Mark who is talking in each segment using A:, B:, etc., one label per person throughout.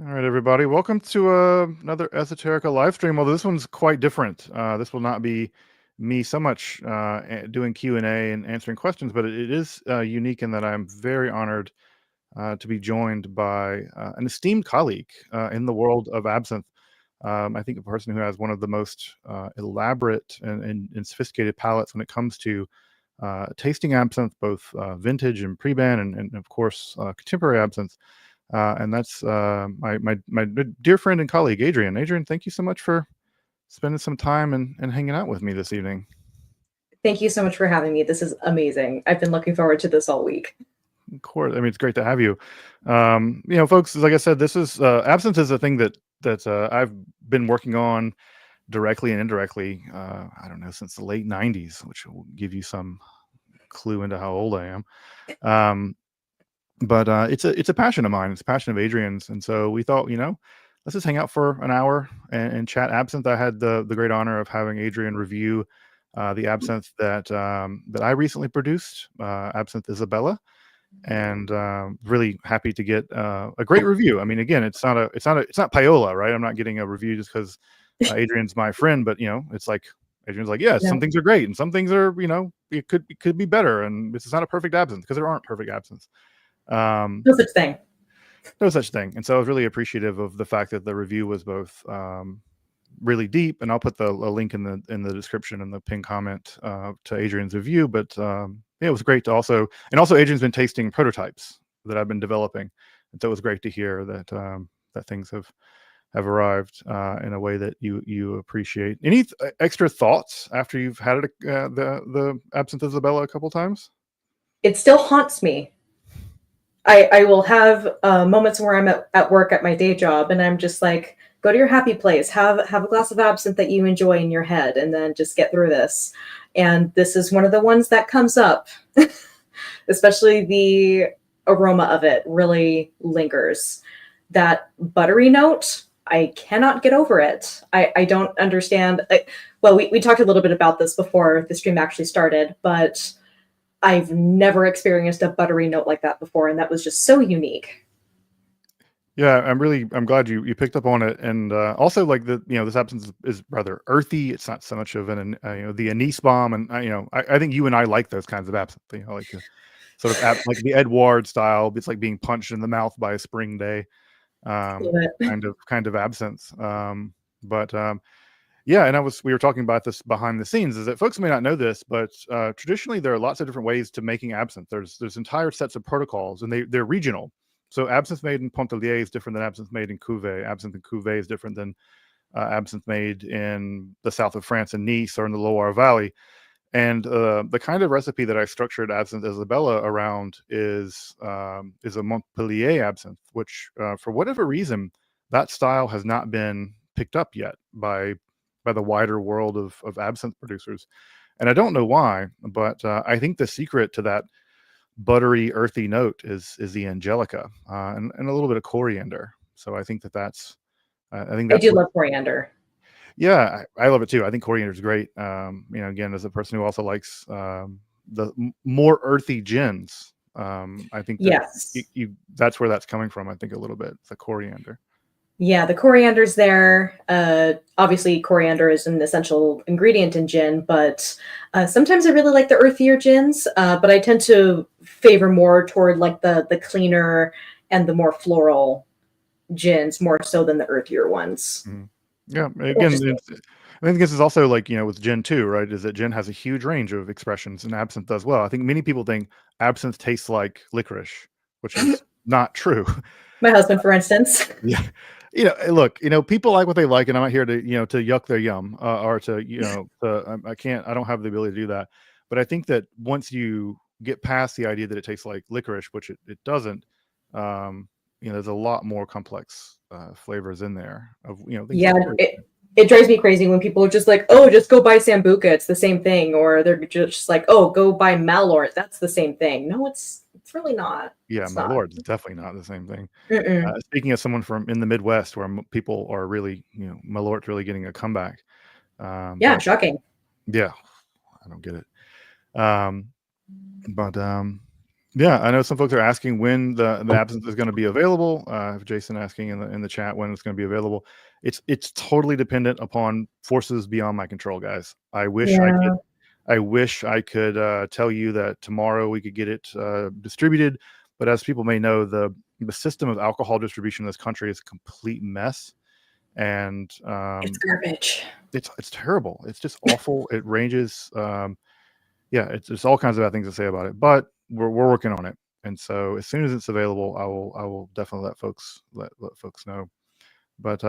A: All right, everybody. Welcome to another Esoterica live stream. Although this one's quite different. This will not be me so much doing Q&A and answering questions, but it is unique in that I'm very honored to be joined by an esteemed colleague in the world of absinthe. I think a person who has one of the most elaborate and sophisticated palates when it comes to tasting absinthe, both vintage and pre-ban, and of course contemporary absinthe. And that's my dear friend and colleague, Adrian. Adrian, thank you so much for spending some time and hanging out with me this evening.
B: Thank you so much for having me. This is amazing. I've been looking forward to this all week.
A: Of course, I mean it's great to have you. Folks, like I said, this is absinthe is a thing that I've been working on directly and indirectly. I don't know, since the late '90s, which will give you some clue into how old I am. But it's a passion of mine. It's a passion of Adrian's, and so we thought, let's just hang out for an hour and chat absinthe. I had the great honor of having Adrian review the absinthe that I recently produced, Absinthe Isabella, and really happy to get a great review. I mean, again, it's not payola, right? I'm not getting a review just because Adrian's my friend, but it's like Adrian's like, yes, some things are great and some things are, it could be better, and it's not a perfect absinthe because there aren't perfect absinthes.
B: No such thing.
A: No such thing. And so I was really appreciative of the fact that the review was both really deep, and I'll put a link in the description and the pinned comment to Adrian's review. But it was great to also Adrian's been tasting prototypes that I've been developing, and so it was great to hear that that things have arrived in a way that you appreciate. Any extra thoughts after you've had it, the Absinthe Isabella a couple times?
B: It still haunts me. I will have moments where I'm at work at my day job, and I'm just like, go to your happy place, have a glass of absinthe that you enjoy in your head, and then just get through this. And this is one of the ones that comes up, especially the aroma of it really lingers. That buttery note, I cannot get over it. I don't understand. Well, we talked a little bit about this before the stream actually started, but I've never experienced a buttery note like that before, and that was just so unique.
A: Yeah, I'm glad you picked up on it, and also like this absinthe is rather earthy. It's not so much of the anise bomb, and I think you and I like those kinds of absinthe. Like sort of like the Edouard style. It's like being punched in the mouth by a spring day, kind of absinthe. Yeah, and we were talking about this behind the scenes. Is that folks may not know this, but traditionally there are lots of different ways to making absinthe. There's entire sets of protocols, and they're regional. So absinthe made in Pontellier is different than absinthe made in Cuvée. Absinthe in Cuvée is different than absinthe made in the south of France in Nice or in the Loire Valley. And the kind of recipe that I structured Absinthe Isabella around is a Montpellier absinthe, which for whatever reason that style has not been picked up yet by the wider world of absinthe producers. And I don't know why, but I think the secret to that buttery, earthy note is the angelica and a little bit of coriander. So I think that's
B: I do love coriander.
A: Yeah, I love it too. I think coriander is great. Again, as a person who also likes the more earthy gins, I think that
B: yes,
A: that's where that's coming from. I think a little bit the coriander.
B: Yeah, the coriander's there. Obviously, coriander is an essential ingredient in gin, but sometimes I really like the earthier gins. But I tend to favor more toward like the cleaner and the more floral gins more so than the earthier ones.
A: Mm-hmm. Yeah, again, I think this is also like with gin too, right? Is that gin has a huge range of expressions, and absinthe does well. I think many people think absinthe tastes like licorice, which is not true.
B: My husband, for instance.
A: Yeah. Look, people like what they like, and I'm not here to, to yuck their yum or to, I don't have the ability to do that. But I think that once you get past the idea that it tastes like licorice, which it doesn't, there's a lot more complex flavors in there of, things
B: Yeah,
A: like
B: it drives me crazy when people are just like, oh, just go buy Sambuca. It's the same thing. Or they're just like, oh, go buy Malort. That's the same thing. No, it's really not.
A: Yeah,
B: It's
A: my
B: not.
A: lord, it's definitely not the same thing. Speaking as someone from in the Midwest, where people are really, Malort's really getting a comeback.
B: Yeah, shocking.
A: Yeah, I don't get it. Um, but Yeah, I know some folks are asking when the absinthe is going to be available. Jason asking in the chat when it's going to be available. It's totally dependent upon forces beyond my control, guys.
B: Yeah,
A: I wish I could tell you that tomorrow we could get it distributed, but as people may know, the system of alcohol distribution in this country is a complete mess, and
B: it's garbage.
A: it's terrible. It's just awful. It ranges. Yeah, it's all kinds of bad things to say about it, but we're working on it, and so as soon as it's available, I will definitely let folks know. But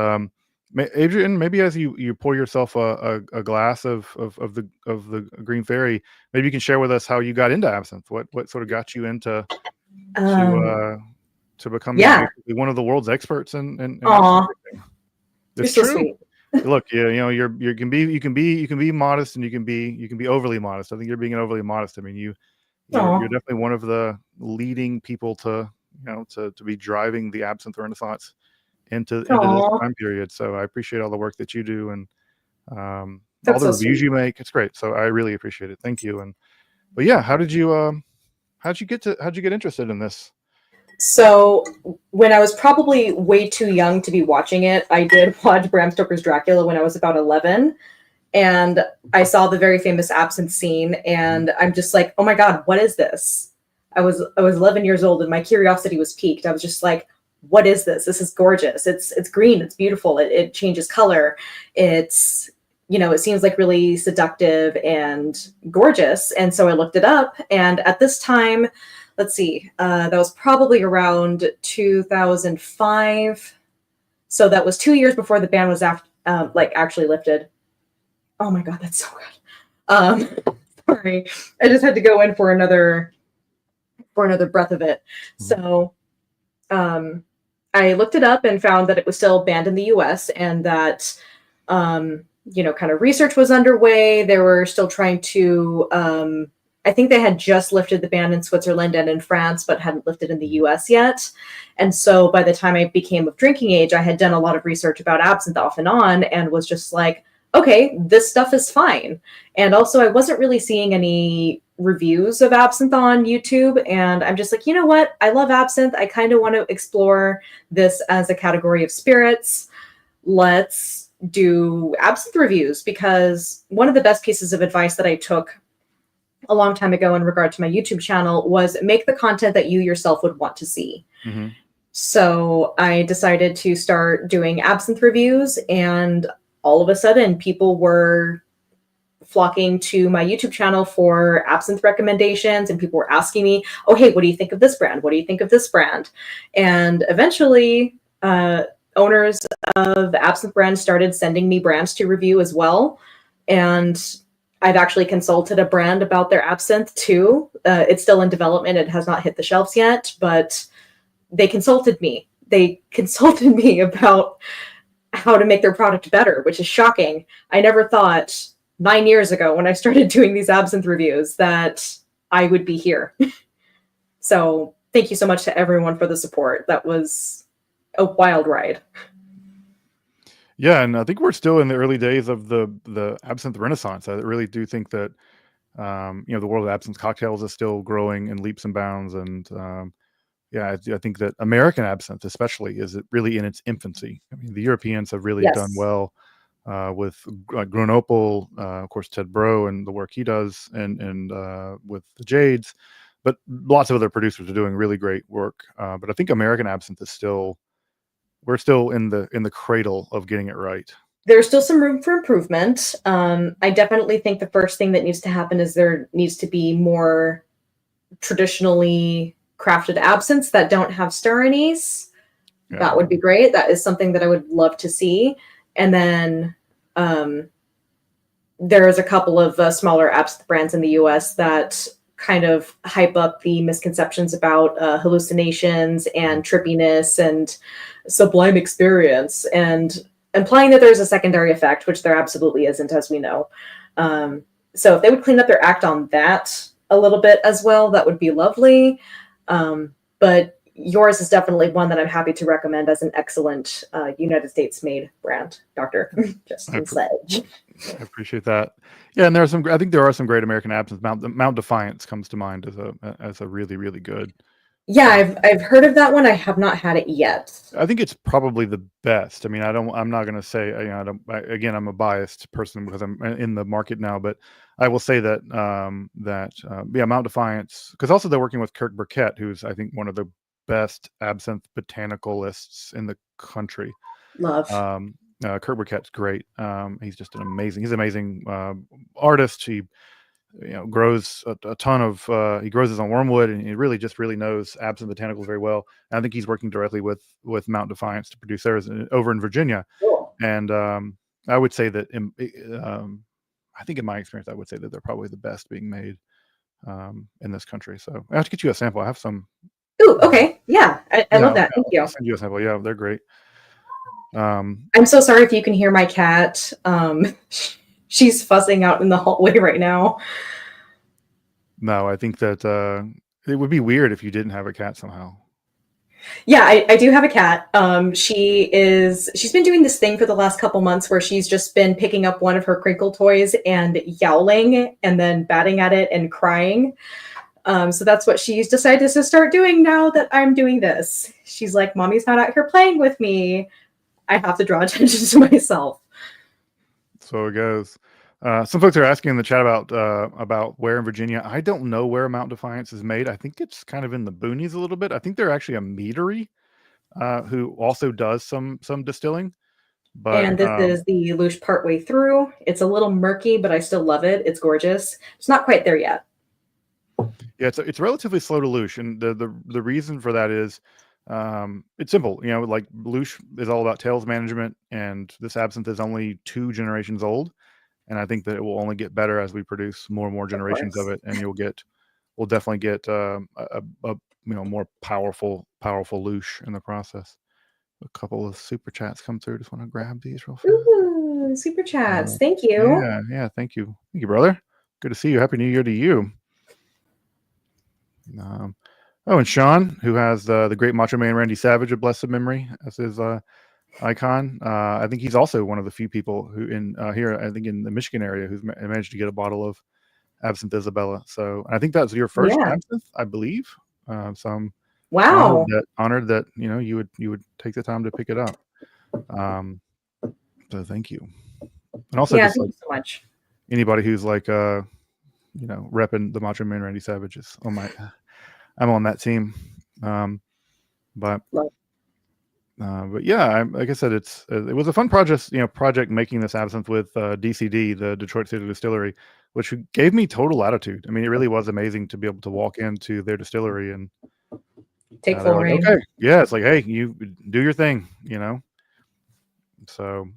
A: Adrian, maybe as you pour yourself a glass of the Green Fairy, maybe you can share with us how you got into absinthe. What sort of got you into to
B: Um,
A: uh, to becoming
B: yeah.
A: basically one of the world's experts in absinthe
B: Aw,
A: tasting?
B: you're
A: It's
B: so
A: true.
B: sweet.
A: Look, you know, you can be modest and you can be overly modest. I think you're being overly modest. I mean, you're
B: Aw,
A: definitely one of the leading people to to be driving the absinthe renaissance into this
B: aw,
A: time period. So I appreciate all the work that you do and all
B: that's
A: the
B: so
A: reviews
B: sweet.
A: you make. It's great. So I really appreciate it. Thank you. And but yeah, how'd you get interested in this?
B: So when I was probably way too young to be watching it, I did watch Bram Stoker's Dracula when I was about 11, and I saw the very famous absinthe scene,
A: Mhm.
B: and I'm just like, oh my god, what is this? I was 11 years old, and my curiosity was piqued. I was just like, what is this? This is gorgeous. It's green. It's beautiful. It changes color. It's it seems like really seductive and gorgeous. And so I looked it up, and at this time, let's see, that was probably around 2005. So that was 2 years before the ban was like actually lifted. Oh my god, that's so good. Sorry, I just had to go in for another breath of it.
A: Mhm.
B: So, um, I looked it up and found that it was still banned in the U.S. and that kind of research was underway. They were still trying to. I think they had just lifted the ban in Switzerland and in France, but hadn't lifted in the
A: Mhm.
B: U.S. yet. And so, by the time I became of drinking age, I had done a lot of research about absinthe off and on, and was just like, okay, this stuff is fine. And also, I wasn't really seeing any reviews of absinthe on YouTube. And I'm just like, you know what? I love absinthe. I kind of want to explore this as a category of spirits. Let's do absinthe reviews, because one of the best pieces of advice that I took a long time ago in regard to my YouTube channel was make the content that you yourself would want to see.
A: Mhm.
B: So I decided to start doing absinthe reviews, and all of a sudden, people were flocking to my YouTube channel for absinthe recommendations, and people were asking me, "Oh, hey, what do you think of this brand? What do you think of this brand?" And eventually, owners of absinthe brands started sending me brands to review as well, and I've actually consulted a brand about their absinthe too. It's still in development; it has not hit the shelves yet, but they consulted me. They consulted me about how to make their product better, which is shocking. I never thought 9 years ago when I started doing these absinthe reviews that I would be here. So thank you so much to everyone for the support. That was a wild ride.
A: Yeah, and I think we're still in the early days of the absinthe renaissance. I really do think that the world of absinthe cocktails is still growing in leaps and bounds, and yeah, I think that American absinthe, especially, is it really in its infancy. I mean, the Europeans have really done
B: Yes.
A: well with Grenoble, of course, Ted Bro and the work he does, and with the Jades, but lots of other producers are doing really great work. But I think American absinthe is still we're still in the cradle of getting it right.
B: There's still some room for improvement. I definitely think the first thing that needs to happen is there needs to be more traditionally crafted absinthes that don't have stir anise.
A: Yeah.
B: That would be great. That is something that I would love to see. And then um, there's a couple of smaller absinthe brands in the US that kind of hype up the misconceptions about hallucinations and trippiness and sublime experience, and implying that there's a secondary effect, which there absolutely isn't, as we know. Um, so if they would clean up their act on that a little bit as well, that would be lovely. But yours is definitely one that I'm happy to recommend as an excellent United States made brand, Dr.
A: I,
B: Justin
A: pr-
B: Sledge.
A: I appreciate that. Yeah, and there are some. I think there are some great American absinthe. Mount Defiance comes to mind as a really really good.
B: Yeah,
A: Uh,
B: I've heard of that one. I have not had it yet.
A: I think it's probably the best. I mean, I'm not going to say, I don't, again, I'm a biased person because I'm in the market now, but I will say that, yeah, Mount Defiance, because also they're working with Kirk Burkett, who's, I think, one of the best absinthe botanicalists in the country.
B: Love.
A: Kirk Burkett's great. He's just he's an amazing, artist. He, grows a ton of he grows his own wormwood, and he really just really knows absinthe botanicals very well. And I think he's working directly with Mount Defiance to produce theirs over in Virginia.
B: Cool.
A: And I would say that I think in my experience, I would say that they're probably the best being made in this country. So I have to get you a sample. I have some.
B: Ooh, okay. Yeah, I
A: Yeah,
B: love that. Thank
A: I'll
B: you.
A: send you a sample. Yeah, they're great.
B: I'm so sorry if you can hear my cat. She's fussing out in the hallway right now.
A: No, I think that it would be weird if you didn't have a cat somehow.
B: Yeah, I do have a cat. She's been doing this thing for the last couple months where she's just been picking up one of her crinkle toys and yowling and then batting at it and crying. So that's what she's decided to start doing now that I'm doing this. She's like, Mommy's not out here playing with me. I have to draw attention to myself.
A: So it goes. Some folks are asking in the chat about where in Virginia. I don't know where Mount Defiance is made. I think it's kind of in the boonies a little bit. I think they're actually a meadery who also does some distilling. But
B: And this is the Lush partway through. It's a little murky, but I still love it. It's gorgeous. It's not quite there yet.
A: yeah, it's relatively slow to Lush, and the reason for that is it's simple. Like Lush is all about tails management, and this absinthe is only 2 generations old. And I think that it will only get better as we produce more and more generations of it, and we'll definitely get a more powerful Lush in the process. A couple of super chats come through. Just want to grab these real fast.
B: Ooh, super chats. Thank you.
A: Yeah. Thank you, brother. Good to see you. Happy New Year to you. And Sean, who has the great Macho Man Randy Savage of blessed memory as his icon. I think he's also one of the few people who here, I think in the Michigan area, who's managed to get a bottle of Absinthe Isabella. So I think that's your first absinthe, I believe. So I'm honored that you would take the time to pick it up. So thank you. And also,
B: thank you so much.
A: Anybody who's like repping the Macho Man Randy Savage is I'm on that team. But yeah, like I said, it was a fun project making this absinthe with DCD, the Detroit City Distillery, which gave me total latitude. I mean, it really was amazing to be able to walk into their distillery and
B: take full reign.
A: Okay, yeah, it's like, hey, you do your thing, So,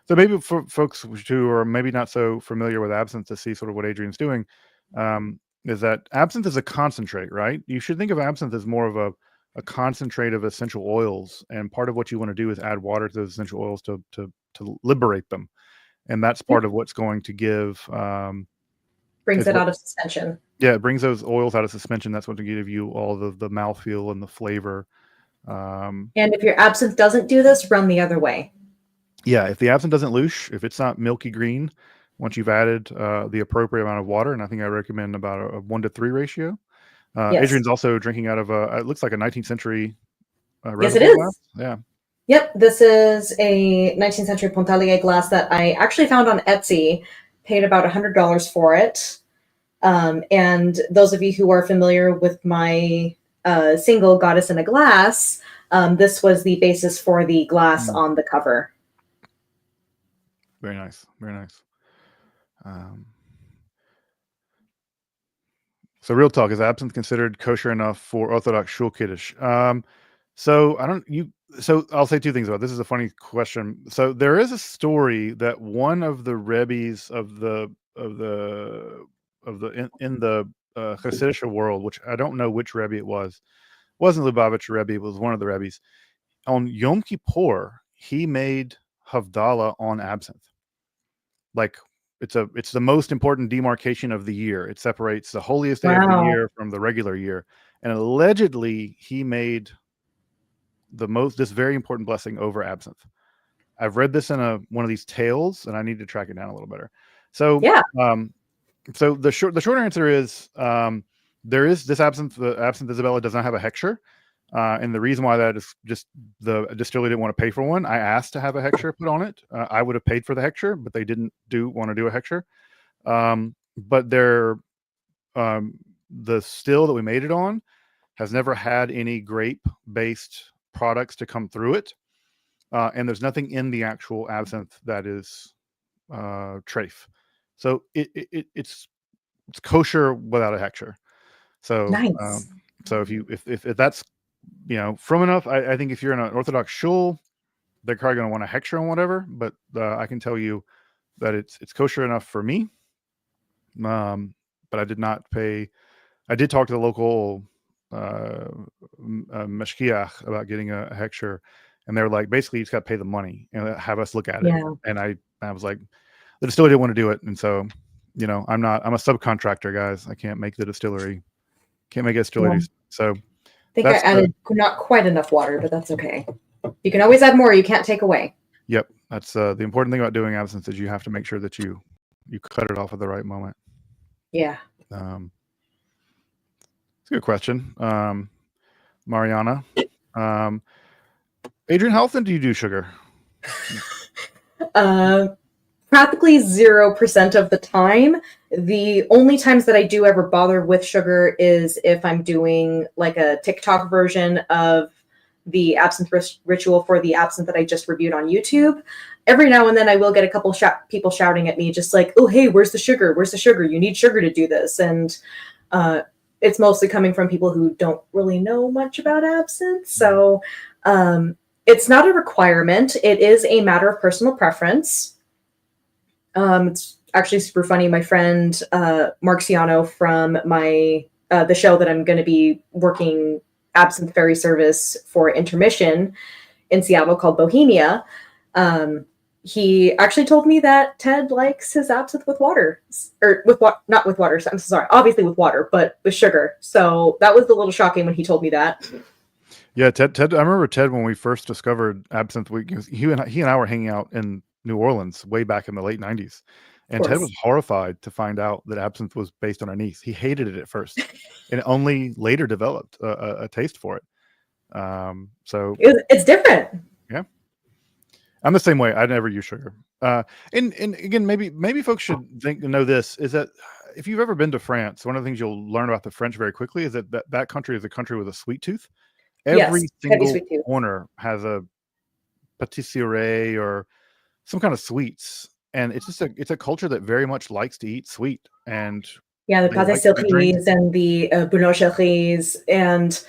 A: so maybe for folks who are maybe not so familiar with absinthe to see sort of what Adrian's doing, is that absinthe is a concentrate, right? You should think of absinthe as more of a concentrate of essential oils, and part of what you want to do is add water to those essential oils to liberate them, and that's part of what's going to give
B: brings it out of suspension.
A: Yeah, it brings those oils out of suspension. That's what to give you all the mouthfeel and the flavor.
B: And if your absinthe doesn't do this, run the other way.
A: Yeah, if the absinthe doesn't louche, if it's not milky green, once you've added the appropriate amount of water, and I think I recommend about a 1-to-3 ratio. Yes. Adrian's also drinking out of it looks like a 19th century
B: yes, it is.
A: Glass. Yeah.
B: Yep, this is a 19th century Pontellier glass that I actually found on Etsy, paid about $100 for it. And those of you who are familiar with my single Goddess in a Glass, this was the basis for the glass on the cover.
A: Very nice. Very nice. So real talk, is absinthe considered kosher enough for Orthodox shul kiddush? So I'll say 2 things about it. This is a funny question. So there is a story that one of the rebbes in the Hasidic world, which I don't know which rebbe it wasn't Lubavitch Rebbe, it was one of the rebbes. On Yom Kippur, he made Havdalah on absinthe. Like, it's the most important demarcation of the year. It separates the holiest day of the year from the regular year. and allegedly he made this very important blessing over absinthe. I've read this in one of these tales, and I need to track it down a little better. So,
B: Yeah.
A: So the short answer is there is this absinthe. The Absinthe Isabella does not have a hechsher, and the reason why that is just the distillery didn't want to pay for one. I asked to have a hechsher put on it. I would have paid for the hechsher, but they didn't want to do a hechsher. But the still that we made it on has never had any grape-based products to come through it, and there's nothing in the actual absinthe that is trafe. So it's kosher without a hechsher. So
B: Nice.
A: so if that's from enough, I think if you're in an Orthodox shul, they're probably going to want a hechsher and whatever. But I can tell you that it's kosher enough for me. But I did not pay. I did talk to the local mashkiach about getting a hechsher, and they were like, basically, you just got to pay the money and have us look at it.
B: Yeah.
A: And I was like, the distillery didn't want to do it, and so I'm a subcontractor, guys. I can't make the distillery. Can't make a distillery.
B: Yeah.
A: So
B: I think I added not quite enough water, but that's okay. You can always add more. You can't take away.
A: Yep, that's the important thing about doing absinthe is you have to make sure that you cut it off at the right moment.
B: Yeah.
A: It's a good question, Mariana. Adrian, how often do you do sugar?
B: Practically 0% of the time. The only times that I do ever bother with sugar is if I'm doing like a TikTok version of the absinthe ritual for the absinthe that I just reviewed on YouTube. Every now and then I will get a couple people shouting at me just like, oh, hey, where's the sugar? Where's the sugar? You need sugar to do this. And it's mostly coming from people who don't really know much about absinthe. So it's not a requirement. It is a matter of personal preference. It's actually super funny. My friend Marciano from the show that I'm going to be working absinthe ferry service for intermission in Seattle called Bohemia. He actually told me that Ted likes his absinthe with water, or not with water. I'm so sorry, obviously with water, but with sugar. So that was a little shocking when he told me that.
A: Yeah, Ted. I remember Ted when we first discovered absinthe. He and I were hanging out in New Orleans way back in the late '90s, and Ted was horrified to find out that absinthe was based on anise. He hated it at first, and only later developed a taste for it. So
B: it's different.
A: Yeah, I'm the same way. I never use sugar. And again, maybe folks should know this is that if you've ever been to France, one of the things you'll learn about the French very quickly is that country is a country with a sweet tooth. Every single corner has a pâtisserie or some kind of sweets, and it's a culture that very much likes to eat sweet. And
B: yeah, the pâtisseries and the boulangeries and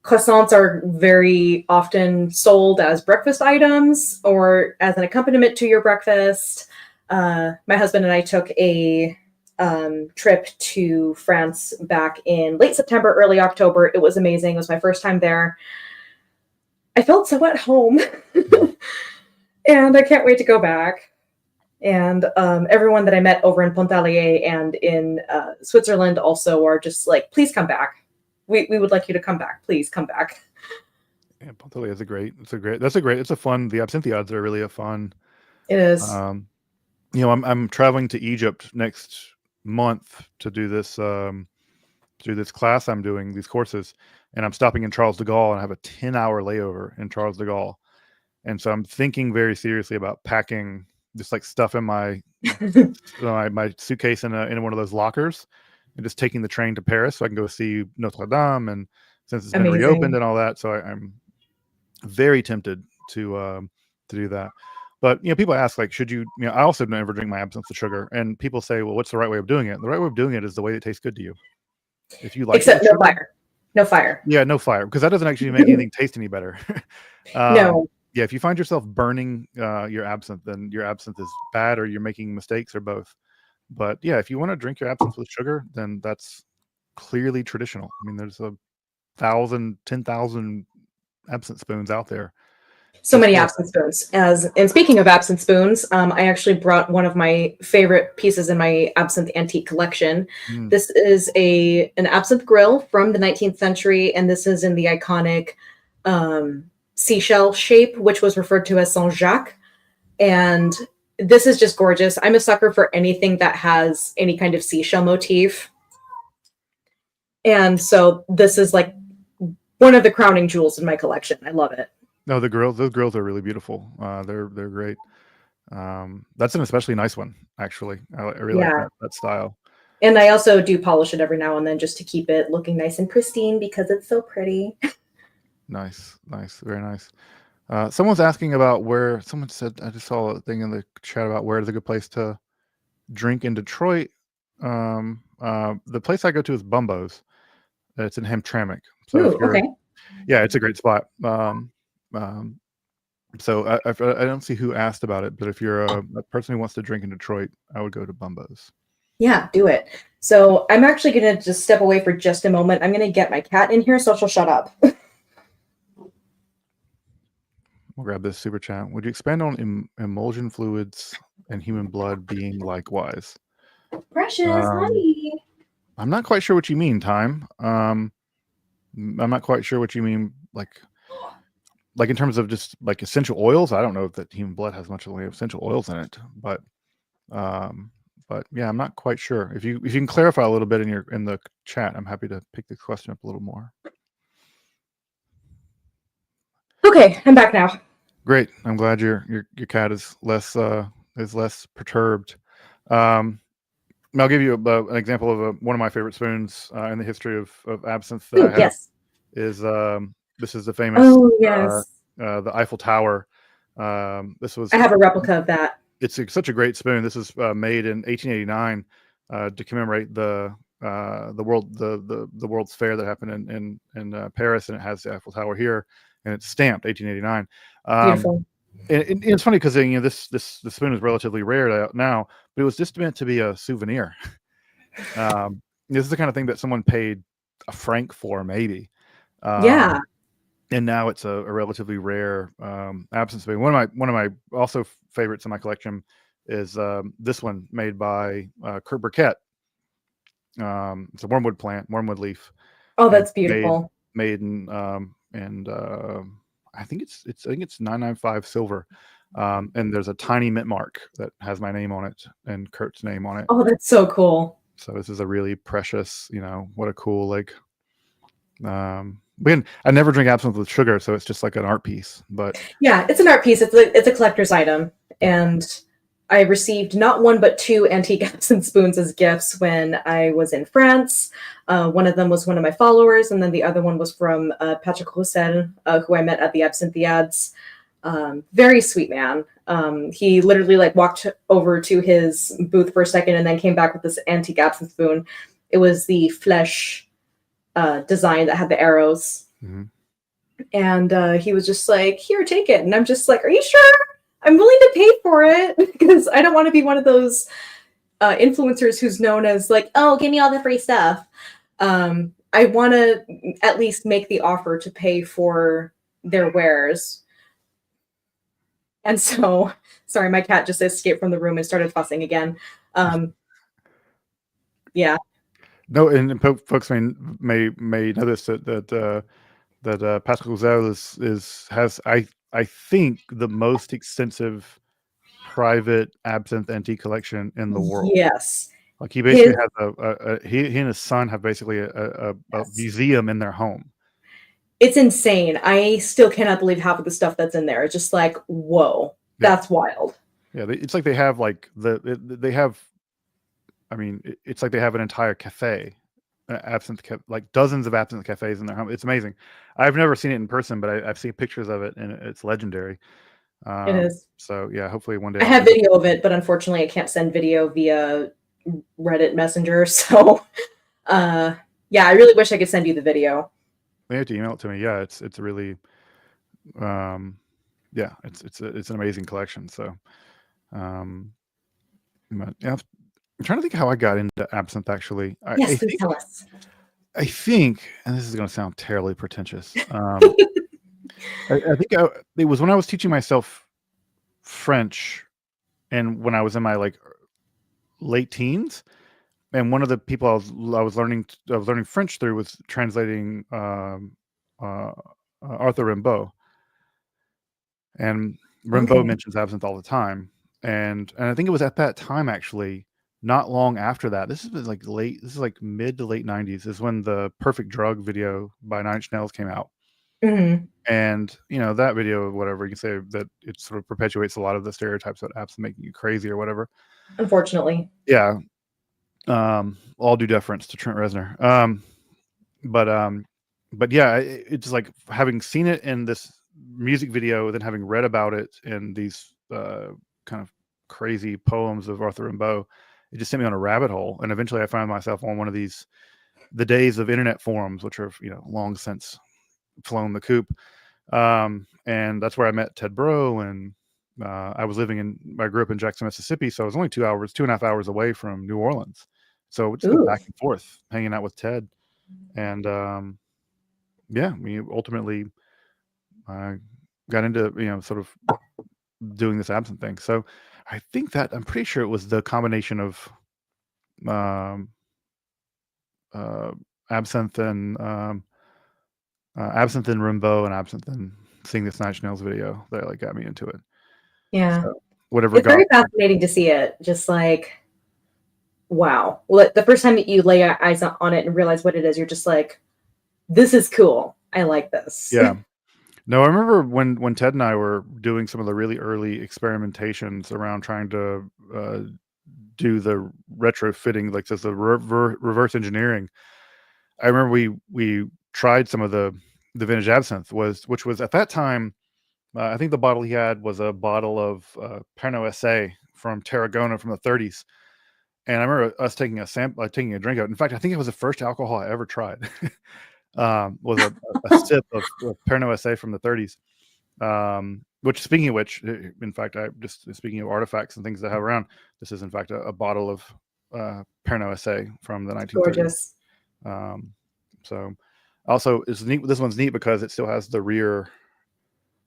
B: croissants are very often sold as breakfast items or as an accompaniment to your breakfast. My husband and I took a trip to France back in late September, early October. It was amazing. It was my first time there. I felt so at home and I can't wait to go back. And everyone that I met over in Pontarlier and in Switzerland also are just like, please come back. We would like you to come back. Please come back.
A: Yeah, Pontarlier is it's a fun, the Absinthiads are really a fun.
B: It is.
A: I'm traveling to Egypt next month to do this class I'm doing, these courses, and I'm stopping in Charles de Gaulle, and I have a 10-hour layover in Charles de Gaulle. And so I'm thinking very seriously about packing just like stuff in my my suitcase in one of those lockers and just taking the train to Paris so I can go see Notre Dame, and since it's been reopened and all that, so I'm very tempted to do that. But people ask, like, should you? I also never drink my absinthe with sugar, and people say, well, what's the right way of doing it? The right way of doing it is the way it tastes good to you. If you like,
B: except no fire, no fire.
A: Yeah, no fire, because that doesn't actually make anything taste any better.
B: No.
A: Yeah, if you find yourself burning your absinthe, then your absinthe is bad, or you're making mistakes, or both. But yeah, if you want to drink your absinthe with sugar, then that's clearly traditional. I mean, there's 10,000 absinthe spoons out there.
B: So
A: That's
B: many
A: cool.
B: absinthe spoons. And speaking of absinthe spoons, I actually brought one of my favorite pieces in my absinthe antique collection.
A: Mm.
B: This is an absinthe grill from the 19th century, and this is in the iconic um, seashell shape, which was referred to as Saint Jacques. And this is just gorgeous. I'm a sucker for anything that has any kind of seashell motif. And so this is like one of the crowning jewels in my collection. I love it.
A: No, those grills are really beautiful. They're great. That's an especially nice one, actually. I really like
B: Yeah.
A: that style.
B: And I also do polish it every now and then just to keep it looking nice and pristine because it's so pretty.
A: Nice, nice, very nice. Someone's asking about where. Someone said I just saw a thing in the chat about where is a good place to drink in Detroit. The place I go to is Bumbo's. It's in Hamtramck. So if
B: Ooh,
A: you're,
B: okay.
A: yeah, it's a great spot. So I don't see who asked about it, but if you're a person who wants to drink in Detroit, I would go to Bumbo's.
B: Yeah, do it. So I'm actually going to just step away for just a moment. I'm going to get my cat in here so she'll shut up.
A: We'll grab this super chat. Would you expand on emulsion fluids and human blood being likewise?
B: Precious, honey.
A: I'm not quite sure what you mean, Time. I'm not quite sure what you mean, like in terms of just like essential oils. I don't know if that human blood has much of the essential oils in it, but yeah, I'm not quite sure. If you can clarify a little bit in the chat, I'm happy to pick this question up a little more.
B: Okay, I'm back now.
A: Great. I'm glad your cat is less perturbed. I'll give you an example of one of my favorite spoons in the history of absinthe that
B: Ooh,
A: I have.
B: yes.
A: Is this is the famous
B: yes.
A: The Eiffel Tower. This was
B: I have a replica of that.
A: It's such a great spoon. This is made in 1889 to commemorate the world's fair that happened in Paris, and it has the Eiffel Tower here, and it's stamped 1889.
B: Beautiful.
A: And it's funny because this spoon is relatively rare now, but it was just meant to be a souvenir. This is the kind of thing that someone paid a franc for, maybe.
B: Yeah.
A: And now it's a relatively rare absinthe spoon. One of my also favorites in my collection is this one made by Kurt Burkett. It's a wormwood leaf.
B: Oh, that's beautiful.
A: Made in I think it's 995 silver. And there's a tiny mint mark that has my name on it and Kurt's name on it.
B: Oh, that's so cool.
A: So this is a really precious, what a cool, like, again, I never drink absinthe with sugar, so it's just like an art piece. But
B: yeah, it's an art piece. It's a collector's item, and I received not one but two antique absinthe spoons as gifts when I was in France. One of them was one of my followers, and then the other one was from Patrick Roussel, who I met at the Absinthiades. Very sweet man. He literally like walked over to his booth for a second and then came back with this antique absinthe spoon. It was the Fleche design that had the arrows.
A: Mm-hmm.
B: And he was just like, here, take it. And I'm just like, are you sure? I'm willing to pay for it because I don't want to be one of those influencers who's known as like, oh, give me all the free stuff. I want to at least make the offer to pay for their wares. And so, sorry, my cat just escaped from the room and started fussing again. Yeah.
A: No, and folks may notice that Pascal Roussel has I think the most extensive private absinthe antique collection in the world.
B: Yes.
A: Like he basically has he and his son have basically a museum in their home.
B: It's insane. I still cannot believe half of the stuff that's in there. It's just like, whoa, that's wild.
A: Yeah, it's like they have like they have. I mean, it's like they have an entire cafe, like dozens of absinthe cafes in their home. It's amazing. I've never seen it in person, but I've seen pictures of it, and it's legendary.
B: It is.
A: So yeah, hopefully one day
B: I have video of it, but unfortunately, I can't send video via Reddit Messenger. So, yeah, I really wish I could send you the video.
A: You have to email it to me. Yeah, it's really, yeah, it's an amazing collection. So, but, yeah, I'm trying to think how I got into absinthe. Actually,
B: Yes, please tell us.
A: I think, and this is going to sound terribly pretentious. I think it was when I was teaching myself French, and when I was in my like late teens, and one of the people I was learning French through was translating uh, Arthur Rimbaud, and Rimbaud
B: Okay.
A: mentions absinthe all the time, and I think it was at that time actually, not long after that. This is like late. This is like mid to late '90s. Is when the Perfect Drug video by Nine Inch Nails came out.
B: Hmm.
A: And that video, whatever you can say, that it sort of perpetuates a lot of the stereotypes about absinthe making you crazy or whatever.
B: Unfortunately.
A: Yeah. All due deference to Trent Reznor. But yeah, it's just like having seen it in this music video, then having read about it in these kind of crazy poems of Arthur Rimbaud, it just sent me on a rabbit hole. And eventually I found myself on one of the days of internet forums, which are, long since flown the coop. And that's where I met Ted Bro, and I grew up in Jackson, Mississippi, so I was only 2.5 hours away from New Orleans. So we just go
B: Ooh.
A: back and forth, hanging out with Ted, and yeah, we ultimately got into sort of doing this absinthe thing. So I think that I'm pretty sure it was the combination of um, uh, absinthe and absinthe and Rimbaud and absinthe and seeing this Nine Inch Nails video that like got me into it.
B: Yeah.
A: So whatever
B: It's
A: got.
B: very fascinating to see it. Just like, wow. Well, the first time that you lay eyes on it and realize what it is, you're just like, this is cool. I like this.
A: Yeah. No, I remember when Ted and I were doing some of the really early experimentations around trying to do the retrofitting, like just the reverse engineering. I remember we tried some of the vintage absinthe, which was at that time. I think the bottle he had was a bottle of Pernod Ricard from Tarragona from the 30s. And I remember us taking a sample, taking a drink out. In fact, I think it was the first alcohol I ever tried. Was a sip of Pernod Ricard from the 30s. Which, speaking of which, in fact, I just speaking of artifacts and things that I have around, this is in fact a bottle of Pernod Ricard from the
B: It's
A: 1930s.
B: gorgeous.
A: So, also, it's neat. This one's neat because it still has the rear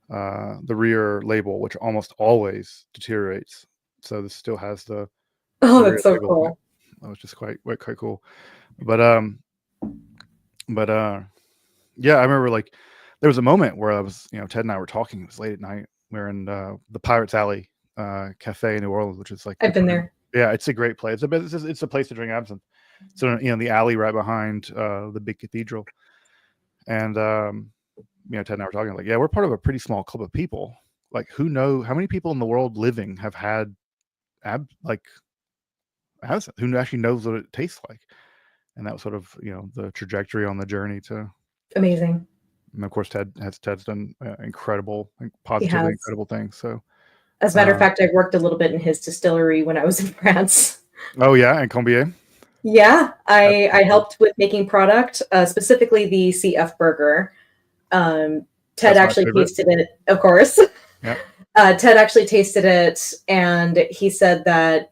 A: label, which almost always deteriorates. So this still has
B: Oh,
A: the rear
B: that's so
A: label.
B: cool.
A: That was just quite cool. But but yeah, I remember like there was a moment where I was, Ted and I were talking. It was late at night. We were in the Pirates Alley Cafe in New Orleans, which is like
B: I've been there.
A: yeah, it's a great place. It's a place to drink absinthe. So the alley right behind the big cathedral, and Ted and I were talking like, yeah, we're part of a pretty small club of people. Like, who know how many people in the world living have had like absinthe? Who actually knows what it tastes like? And that was sort of the trajectory on the journey to.
B: Amazing.
A: And of course, Ted's done incredible,
B: He
A: positively
B: has.
A: incredible things. So,
B: As a matter of fact, I worked a little bit in his distillery when I was in France.
A: oh yeah, and Combier.
B: Yeah,
A: That's
B: I
A: pretty cool.
B: helped with making product, specifically the CF burger. Ted
A: That's my
B: actually
A: favorite.
B: tasted it, of course.
A: Yeah,
B: Ted actually tasted it, and he said that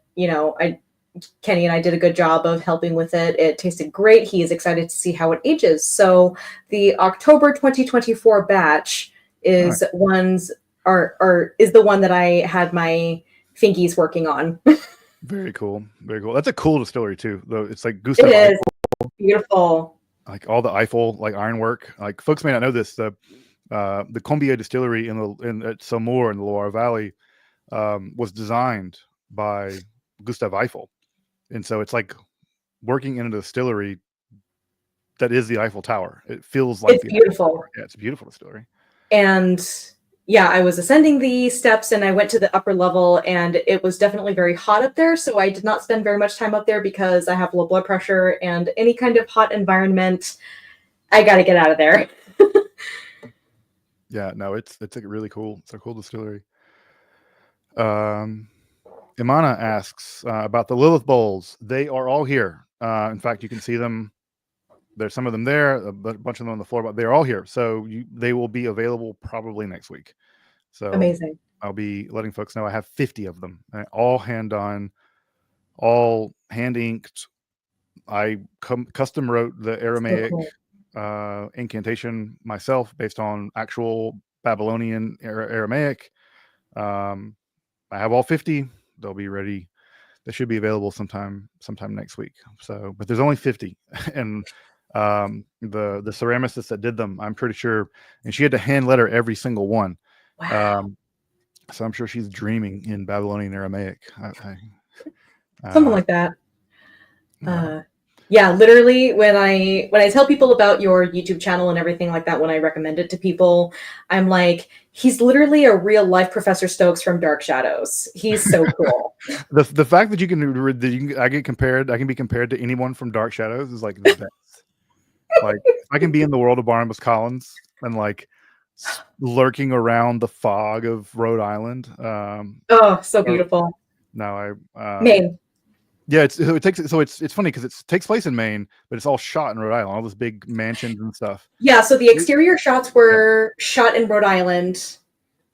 B: Kenny and I did a good job of helping with it. It tasted great. He is excited to see how it ages. So the October 2024 batch is
A: nice.
B: is the one that I had my fingies working on.
A: Very cool. Very cool. That's a cool distillery too, though. It's like
B: It
A: Gustav
B: is
A: Eiffel,
B: beautiful.
A: like all the Eiffel like ironwork. Like folks may not know this. The Combier distillery at Saumur in the Loire Valley was designed by Gustav Eiffel, and so it's like working in a distillery that is the Eiffel Tower. It feels like
B: It's
A: the Eiffel
B: beautiful.
A: Tower. Yeah, it's a beautiful distillery.
B: And yeah, I was ascending the steps and I went to the upper level, and it was definitely very hot up there. So I did not spend very much time up there because I have low blood pressure, and any kind of hot environment, I got to get out of there.
A: Yeah, no, it's like really cool. It's a cool distillery. Imana asks about the Lilith bowls. They are all here. In fact, you can see them. There's some of them there, a bunch of them on the floor, but they're all here. So they will be available probably next week. So
B: Amazing.
A: I'll be letting folks know I have 50 of them, all hand done, all hand inked. I custom wrote the
B: So
A: Aramaic
B: cool.
A: incantation myself based on actual Babylonian, Aramaic. I have all 50. They'll be ready. They should be available sometime next week. So, but there's only 50, and the ceramicist that did them, I'm pretty sure, and she had to hand letter every single one.
B: Wow.
A: So I'm sure she's dreaming in Babylonian Aramaic.
B: Something like that.
A: Uh,
B: Yeah, literally when I tell people about your YouTube channel and everything like that, when I recommend it to people, I'm like, he's literally a real life Professor Stokes from Dark Shadows. He's so cool.
A: the fact that I can be compared to anyone from Dark Shadows is like the best. Like I can be in the world of Barnabas Collins and like lurking around the fog of Rhode Island.
B: Oh, so beautiful. Maine.
A: Yeah, it's funny because it takes place in Maine, but it's all shot in Rhode Island, all those big mansions and stuff.
B: Yeah, so the exterior shots were shot in Rhode Island.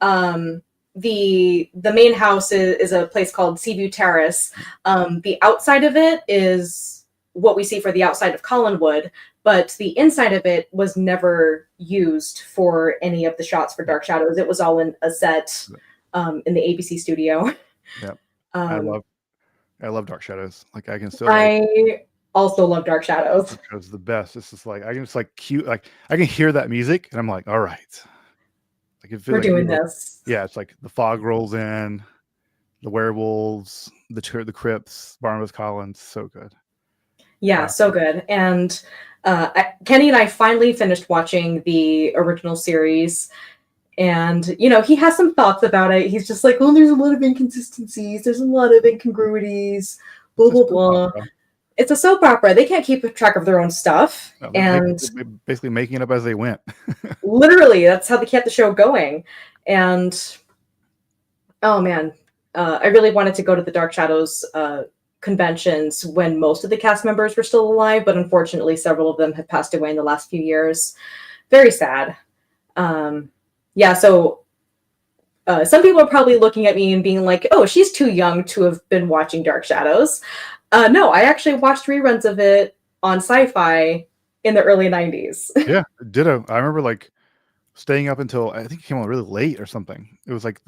B: The main house is a place called Seaview Terrace. The outside of it is what we see for the outside of Collinwood, but the inside of it was never used for any of the shots for Dark Shadows. It was all in a set in the ABC studio.
A: Yeah, I love Dark Shadows. Like I can still.
B: I also love Dark Shadows.
A: It's the best. It's just like I can just like cute. Like I can hear that music, and I'm like, all right. Like
B: We're doing this.
A: Yeah, it's like the fog rolls in, the werewolves, the crypts, Barnabas Collins, so good.
B: Yeah, so good. And Kenny and I finally finished watching the original series. And, you know, he has some thoughts about it. He's just like, oh, there's a lot of inconsistencies. There's a lot of incongruities, blah, blah, blah. It's a soap opera. They can't keep track of their own stuff.
A: No,
B: and
A: they're basically making it up as they went.
B: Literally, that's how they kept the show going. And, oh, man, I really wanted to go to the Dark Shadows conventions when most of the cast members were still alive. But unfortunately, several of them have passed away in the last few years. Very sad. Yeah, so some people are probably looking at me and being like, oh, she's too young to have been watching Dark Shadows. No, I actually watched reruns of it on Sci-Fi in the early 90s.
A: Yeah, ditto. I remember like staying up until I think it came on really late or something. It was like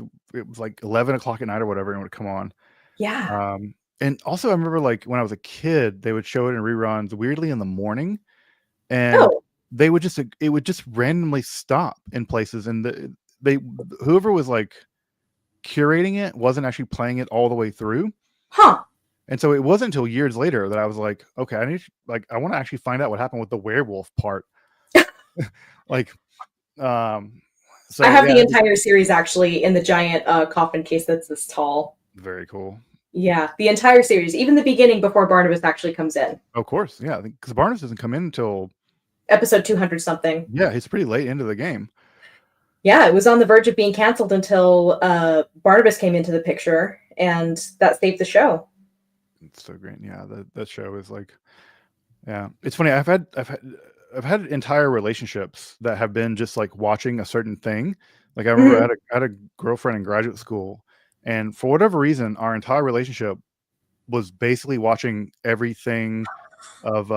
A: 11 o'clock at night or whatever, and it would come on.
B: Yeah.
A: And also I remember like when I was a kid, they would show it in reruns weirdly in the morning, and it would just randomly stop in places, and whoever was like curating it wasn't actually playing it all the way through.
B: Huh.
A: And so it wasn't until years later that I was like, okay, I want to actually find out what happened with the werewolf part. Like, so
B: I have the entire series actually in the giant coffin case that's this tall.
A: Very cool.
B: Yeah, the entire series, even the beginning before Barnabas actually comes in.
A: Of course, yeah, because Barnabas doesn't come in until
B: episode 200 something.
A: Yeah, he's pretty late into the game.
B: Yeah, it was on the verge of being canceled until Barnabas came into the picture, and that saved the show.
A: It's so great. Yeah, that show is like, yeah, it's funny. I've had entire relationships that have been just like watching a certain thing. Like I remember I had a girlfriend in graduate school, and for whatever reason, our entire relationship was basically watching everything of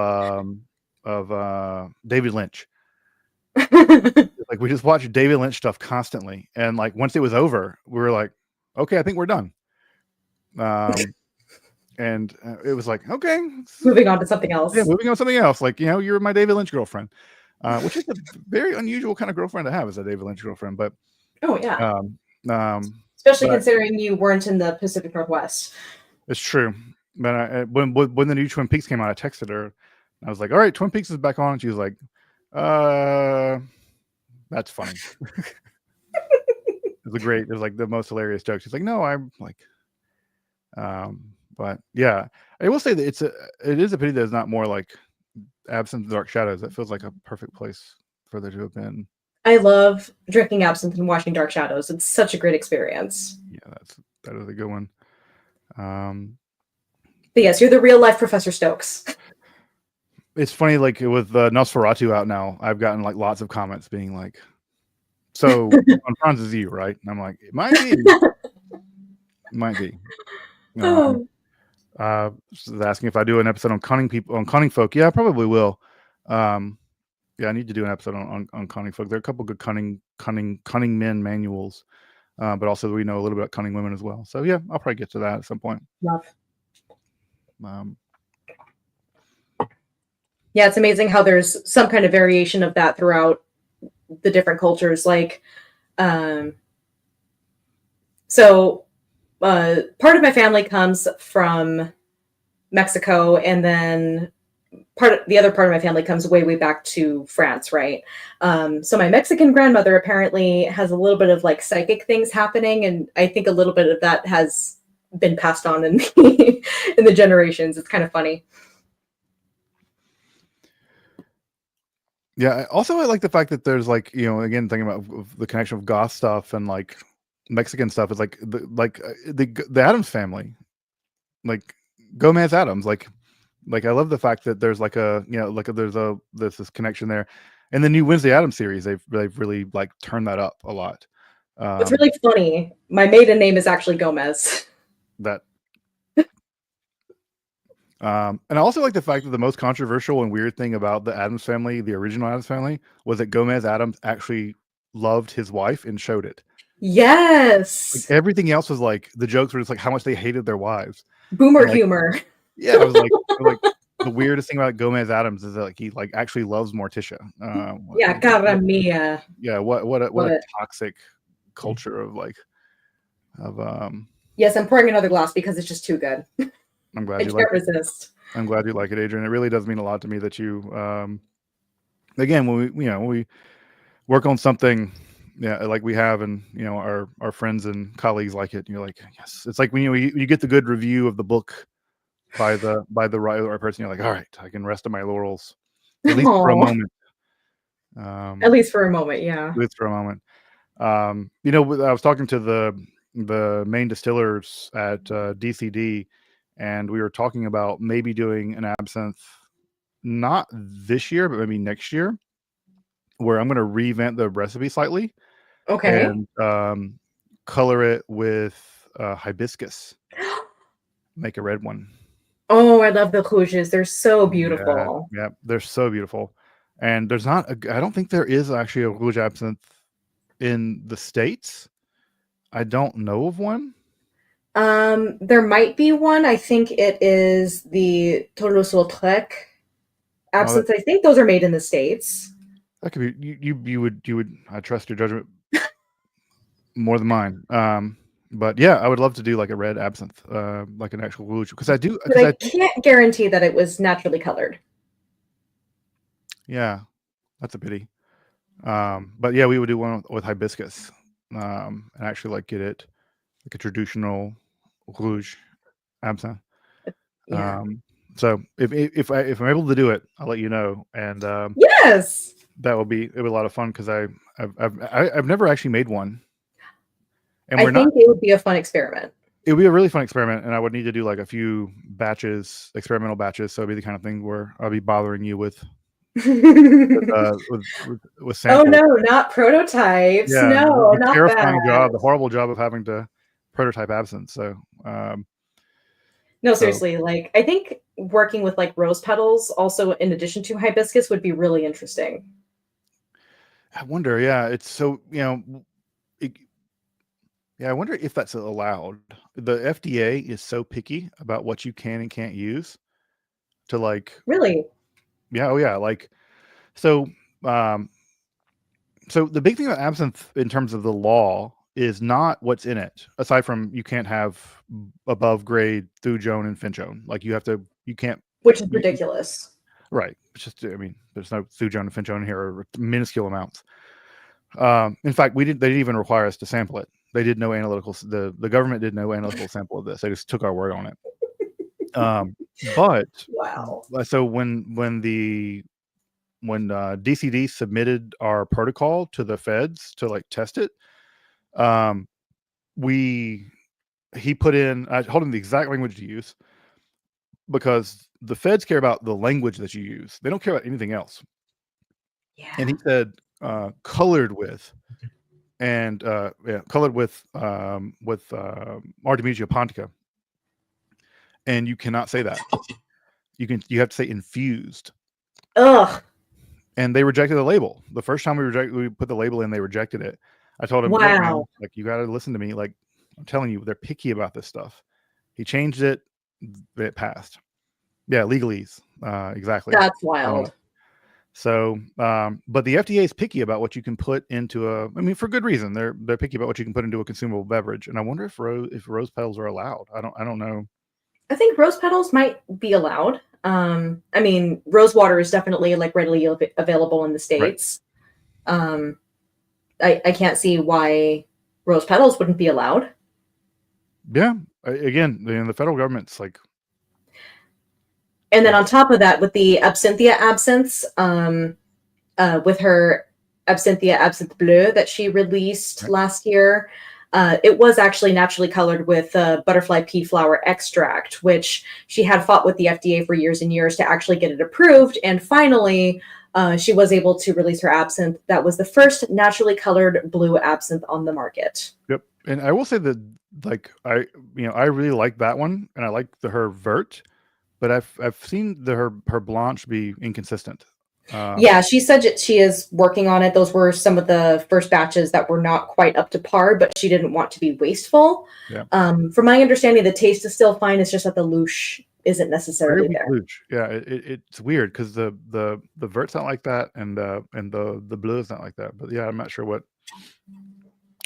A: David Lynch. Like we just watched David Lynch stuff constantly, and like once it was over, we were like, okay, I think we're done. And it was like, okay,
B: moving on to something else.
A: Yeah, moving on to something else. Like, you know, you're my David Lynch girlfriend, which is a very unusual kind of girlfriend to have, as a David Lynch girlfriend. But
B: especially considering you weren't in the Pacific Northwest.
A: It's true. But when the new Twin Peaks came out, I texted her. I was like, all right, Twin Peaks is back on. And she was like, that's funny. It was like the most hilarious joke. She's like, no, I'm like, but yeah, I will say that it is a pity that it's not more like Absinthe and Dark Shadows. That feels like a perfect place for there to have been.
B: I love drinking absinthe and watching Dark Shadows. It's such a great experience.
A: Yeah, that is a good one.
B: But yes, you're the real life Professor Stokes.
A: It's funny, like with Nosferatu out now, I've gotten like lots of comments being like, so on Franz is you, right? And I'm like, it might be. It might be. Asking if I do an episode on cunning folk. Yeah, I probably will. Yeah, I need to do an episode on cunning folk. There are a couple good cunning men manuals, but also we know a little bit about cunning women as well. So yeah, I'll probably get to that at some point.
B: Love.
A: Um,
B: Yeah, it's amazing how there's some kind of variation of that throughout the different cultures. Like, um, so part of my family comes from Mexico, and then the other part of my family comes way back to France, right? So my Mexican grandmother apparently has a little bit of like psychic things happening, and I think a little bit of that has been passed on in the in the generations. It's kind of funny.
A: Yeah. Also, I like the fact that there's like, again, thinking about the connection of goth stuff and like Mexican stuff is like the Adams family, like Gomez Adams, like I love the fact that there's like there's this connection there. And the new Wednesday Addams series, they've really like turned that up a lot.
B: What's really funny, my maiden name is actually Gomez.
A: That and I also like the fact that the most controversial and weird thing about the Addams family, the original Addams family, was that Gomez Addams actually loved his wife and showed it.
B: Yes.
A: Like everything else was like the jokes were just like how much they hated their wives.
B: Boomer
A: like,
B: humor.
A: Yeah, it was like the weirdest thing about Gomez Addams is that like he like actually loves Morticia.
B: Yeah, cara mia.
A: Yeah, what a toxic culture of
B: Yes, I'm pouring another glass because it's just too good.
A: I'm glad
B: I
A: you
B: can't
A: like
B: resist.
A: it. I'm glad you like it, Adrian. It really does mean a lot to me that you again when we work on something like we have, and our friends and colleagues like it, and you're like, yes. It's like when you get the good review of the book by the right person, you're like, all right, I can rest on my laurels at least for a moment.
B: At least for a moment, yeah.
A: At least for a moment. I was talking to the main distillers at DCD, and we were talking about maybe doing an absinthe, not this year, but maybe next year, where I'm going to revamp the recipe slightly.
B: Okay.
A: And color it with hibiscus. Make a red one.
B: Oh, I love the rouges. They're so beautiful.
A: Yeah, they're so beautiful. And there's not I don't think there is actually a rouge absinthe in the States. I don't know of one.
B: There might be one. I think it is the Toulouse-Lautrec absinthe. I think those are made in the States.
A: That could be you would I trust your judgment more than mine. But yeah, I would love to do like a red absinthe, like an actual rouge, because I do.
B: But I can't guarantee that it was naturally colored.
A: Yeah, that's a pity. But yeah, we would do one with hibiscus, and actually like get it like a traditional rouge absinthe.
B: Yeah.
A: So if I'm able to do it, I'll let you know. And
B: yes,
A: it'll be a lot of fun because I've never actually made one. And
B: I think it would be a fun experiment.
A: It would be a really fun experiment, and I would need to do like a few experimental batches. So it'd be the kind of thing where I'll be bothering you with samples.
B: Oh no, not prototypes.
A: Yeah,
B: no,
A: the
B: not
A: terrifying
B: that.
A: job, the horrible job of having to prototype absinthe. So
B: no, seriously, like I think working with like rose petals also in addition to hibiscus would be really interesting.
A: I wonder, it's so I wonder if that's allowed. The FDA is so picky about what you can and can't use to like
B: really.
A: Yeah, oh yeah, like so so the big thing about absinthe in terms of the law is not what's in it, aside from you can't have above grade thujone and finchone. Like you can't,
B: which is ridiculous.
A: Right. It's just, I mean, there's no thujone and finchone here, or minuscule amounts. In fact, they didn't even require us to sample it. They did no analytical. The government did no analytical sample of this. They just took our word on it. But
B: wow.
A: So when DCD submitted our protocol to the feds to like test it, he put in. I told him the exact language to use because the feds care about the language that you use. They don't care about anything else.
B: Yeah.
A: And he said colored with. And colored with Artemisia pontica, and you cannot say that. You have to say infused.
B: Ugh.
A: and they rejected the label. The first time we put the label in, they rejected it. I told him, look, man,
B: Wow.
A: like, you got to listen to me. Like, I'm telling you, they're picky about this stuff. He changed it. It passed. Yeah, legalese. Exactly.
B: That's wild.
A: So, but the FDA is picky about what you can put into I mean, for good reason. They're picky about what you can put into a consumable beverage. And I wonder if rose petals are allowed. I don't know.
B: I think rose petals might be allowed. I mean, rose water is definitely like readily available in the
A: Right.
B: States. I can't see why rose petals wouldn't be allowed.
A: Yeah. Again, the federal government's like.
B: And then on top of that, with the Absinthia absinthes, with her Absinthia Absinthe Bleu that she released last year, it was actually naturally colored with butterfly pea flower extract, which she had fought with the FDA for years and years to actually get it approved. And finally, she was able to release her absinthe. That was the first naturally colored blue absinthe on the market.
A: Yep. And I will say that, like, I really like that one, and I like her vert, but I've seen her blanche be inconsistent.
B: Yeah, she said that she is working on it. Those were some of the first batches that were not quite up to par, but she didn't want to be wasteful.
A: Yeah.
B: From my understanding, the taste is still fine. It's just that the louche isn't necessarily there.
A: Louche. Yeah, it's weird because the vert's not like that, and the blue is not like that. But yeah, I'm not sure what.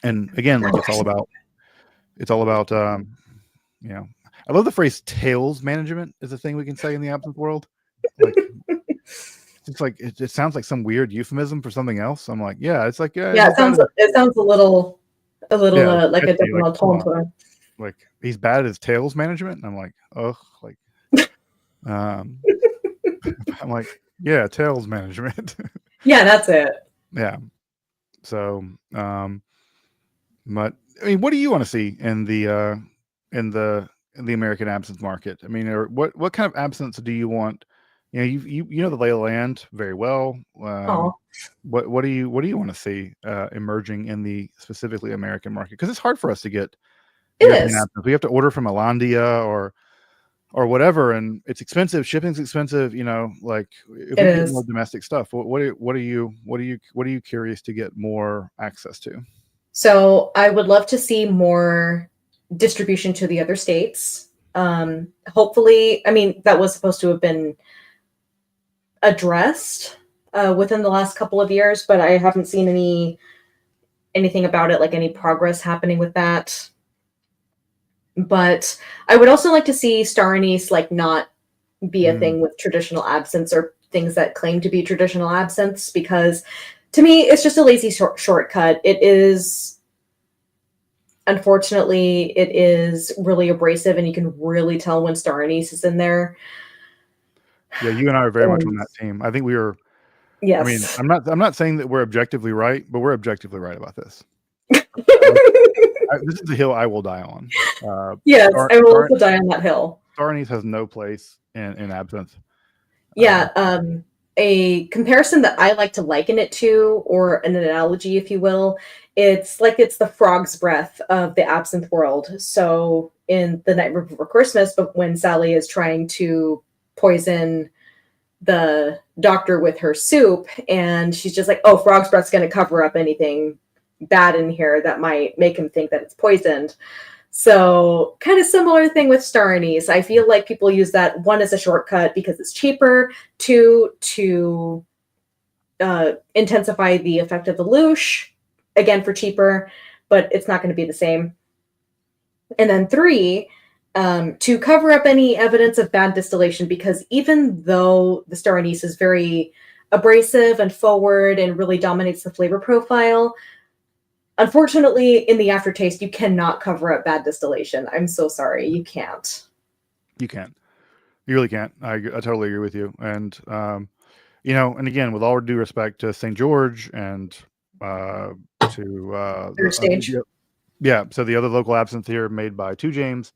A: And again, like, it's all about I love the phrase tails management is a thing we can say in the absinthe world. Like, it's like it sounds like some weird euphemism for something else. I'm like, yeah, it's like, yeah,
B: it sounds a little like a different entendre.
A: Like, he's bad at his tails management. And I'm like, oh, like, I'm like, yeah, tails management.
B: Yeah, that's it.
A: Yeah. So, but I mean, what do you want to see in the American absinthe market? I mean, or what kind of absinthe do you want? You know the lay of the land very well. What do you want to see emerging in the specifically American market? Because it's hard for us to get European absinthe. We have to order from Alandia or whatever, and it's expensive. Shipping's expensive. Like, if we get more domestic stuff, what are you curious to get more access to?
B: So I would love to see more distribution to the other states. Hopefully, I mean, that was supposed to have been addressed within the last couple of years, but I haven't seen anything about it, like any progress happening with that. But I would also like to see star anise like not be a thing with traditional absinthes or things that claim to be traditional absinthes, because to me, it's just a lazy shortcut. It is, unfortunately, it is really abrasive, and you can really tell when star anise is in there.
A: Yeah, you and I are very much on that team. I think we are.
B: Yes.
A: I mean, I'm not saying that we're objectively right, but we're objectively right about this. This is a hill I will die on.
B: Yes, I will also die on that hill.
A: Star anise has no place in absinthe.
B: Yeah, a comparison that I like to liken it to, or an analogy, if you will, it's the frog's breath of the absinthe world. So in The Night Before Christmas, but when Sally is trying to poison the doctor with her soup, and she's just like, oh, frog's breath's going to cover up anything bad in here that might make him think that it's poisoned. So kind of similar thing with star anise. I feel like people use that, one, as a shortcut because it's cheaper, two, to intensify the effect of the louche, again, for cheaper, but it's not going to be the same. And then three, to cover up any evidence of bad distillation, because even though the star anise is very abrasive and forward and really dominates the flavor profile, unfortunately, in the aftertaste, you cannot cover up bad distillation. I'm so sorry. You can't.
A: You can't. You really can't. I totally agree with you. And, and again, with all due respect to St. George and to
B: Third Stage.
A: Yeah. So the other local absinthe here made by Two James,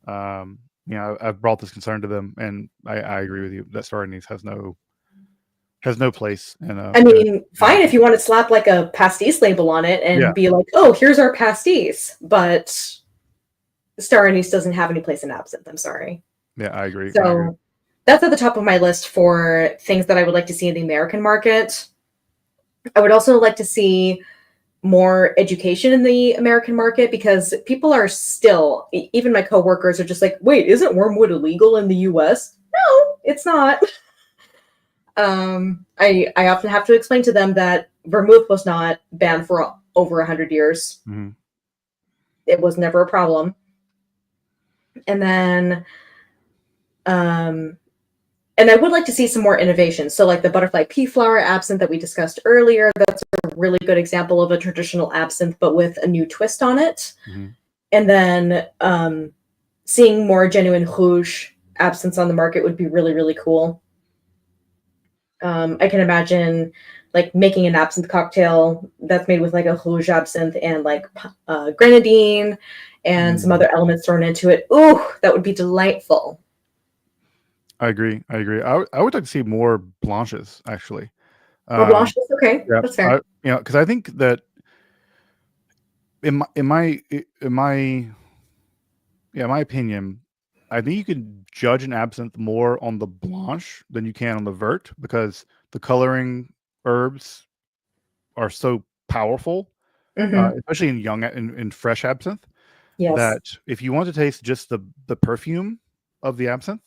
A: I've brought this concern to them, and I agree with you that star anise has no place in
B: fine if you want to slap like a pastis label on it and be like, oh, here's our pastis, but star anise doesn't have any place in absinthe. I'm sorry.
A: Yeah, I agree.
B: So that's at the top of my list for things that I would like to see in the American market. I would also like to see more education in the American market, because people are still, even my coworkers are just like, wait, isn't wormwood illegal in the US? No, it's not. I often have to explain to them that vermouth was not banned for over 100 years.
A: Mm-hmm.
B: It was never a problem. And then, and I would like to see some more innovation. So, like the butterfly pea flower absinthe that we discussed earlier, that's a really good example of a traditional absinthe, but with a new twist on it.
A: Mm-hmm.
B: And then seeing more genuine rouge absinthes on the market would be really, really cool. I can imagine like making an absinthe cocktail that's made with like a rouge absinthe and like grenadine and some other elements thrown into it. Ooh, that would be delightful.
A: I agree. I would like to see more blanches, actually.
B: Or blanches, okay,
A: Yeah,
B: that's fair.
A: because I think that in my opinion, I think you can judge an absinthe more on the blanche than you can on the vert, because the coloring herbs are so powerful, especially in in fresh absinthe,
B: Yes.
A: that if you want to taste just the perfume of the absinthe,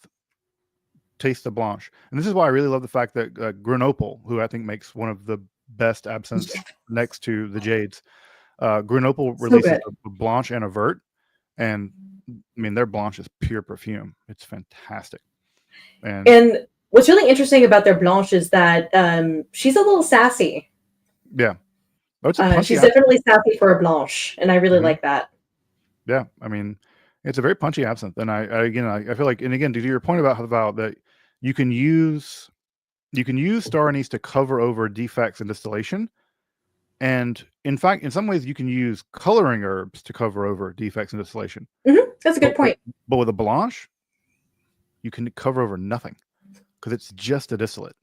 A: taste the blanche. And this is why I really love the fact that Grenoble, who I think makes one of the best absinthes next to the Jades, Grenoble releases a blanche and a vert, and I mean their blanche is pure perfume. It's fantastic.
B: And what's really interesting about their blanche is that she's a little sassy.
A: Yeah. Oh, it's a punchy
B: she's
A: absinthe.
B: definitely sassy for a blanche, and I really like that.
A: Yeah, I mean, it's a very punchy absinthe, and I feel like, and again, to your point about that, you can use star anise to cover over defects in distillation, and in fact, in some ways, you can use coloring herbs to cover over defects in distillation.
B: That's a good point.
A: But with a blanche, you can cover over nothing because it's just a distillate.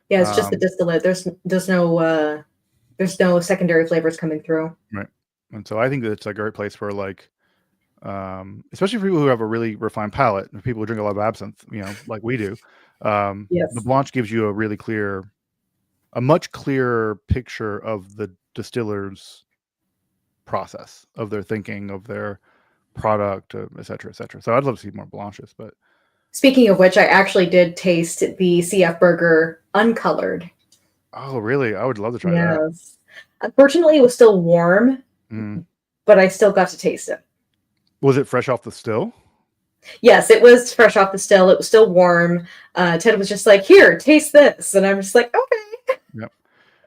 B: Yeah, it's just the distillate. There's no secondary flavors coming through.
A: Right, and so I think that it's a great place for like. Especially for people who have a really refined palate, and people who drink a lot of absinthe, like we do.
B: Yes.
A: The blanche gives you a much clearer picture of the distiller's process, of their thinking, of their product, et cetera, et cetera. So I'd love to see more blanches. But
B: speaking of which, I actually did taste the CF burger uncolored.
A: Oh, really? I would love to try that.
B: Yes. Unfortunately, it was still warm, but I still got to taste it.
A: Was it fresh off the still?
B: Yes, it was fresh off the still. It was still warm. Ted was just like, "Here, taste this," and I'm just like, "Okay."
A: Yep.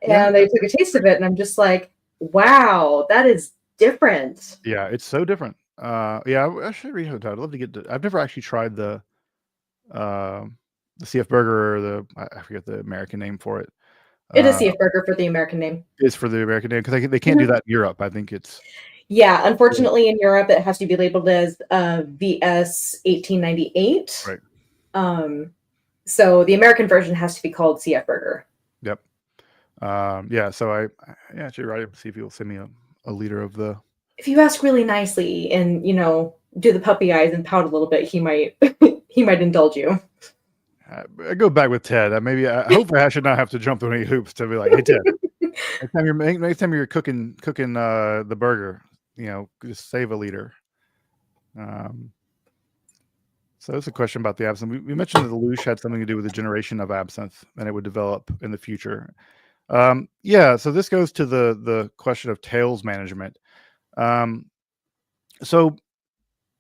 B: And they took a taste of it, and I'm just like, "Wow, that is different."
A: Yeah, it's so different. Yeah, I should read it. I'd love to get. I've never actually tried the CF burger, or I forget the American name for it.
B: It is CF burger for the American name.
A: It's for the American name because they can't do that in Europe. I think it's.
B: Yeah, unfortunately, in Europe, it has to be labeled as VS 1898.
A: Right.
B: So the American version has to be called CF burger.
A: Yep. Yeah. So I should write him, see if he'll send me a liter of the.
B: If you ask really nicely and do the puppy eyes and pout a little bit, he might indulge you.
A: I go back with Ted. Hopefully I should not have to jump through any hoops to be like, "Hey Ted, next time you're cooking the burger, just save a liter." So it's a question about the absinthe. We mentioned that the Lush had something to do with the generation of absinthe, and it would develop in the future. Yeah. So this goes to the question of tails management. So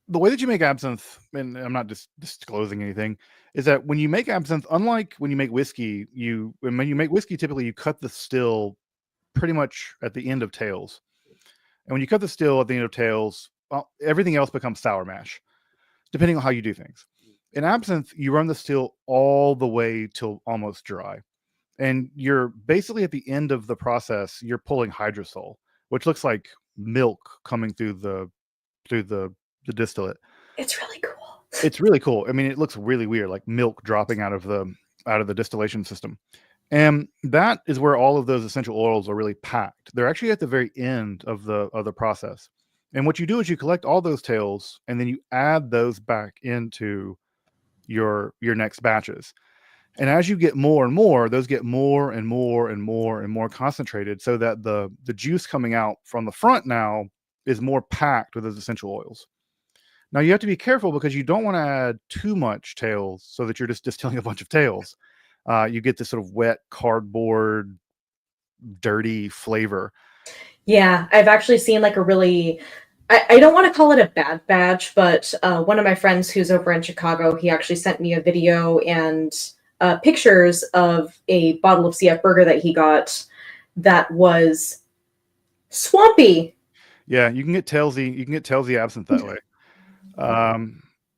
A: the way that you make absinthe, and I'm not just disclosing anything, is that when you make absinthe, unlike when you make whiskey, when you make whiskey, typically you cut the still pretty much at the end of tails. And when you cut the still at the end of tails, well, everything else becomes sour mash, depending on how you do things. In absinthe, you run the still all the way till almost dry. And you're basically at the end of the process, you're pulling hydrosol, which looks like milk coming through the distillate.
B: It's really cool.
A: It's really cool. I mean, it looks really weird, like milk dropping out of the distillation system. And that is where all of those essential oils are really packed. They're actually at the very end of the process. And what you do is you collect all those tails and then you add those back into your next batches. And as you get more and more, those get more and more and more and more concentrated, so that the juice coming out from the front now is more packed with those essential oils. Now you have to be careful because you don't want to add too much tails so that you're just distilling a bunch of tails. You get this sort of wet, cardboard, dirty flavor.
B: Yeah, I've actually seen like a really, I don't want to call it a bad batch, but one of my friends who's over in Chicago, he actually sent me a video and pictures of a bottle of CF Burger that he got that was swampy.
A: Yeah, you can get tailsy. You can get tailsy absinthe that way.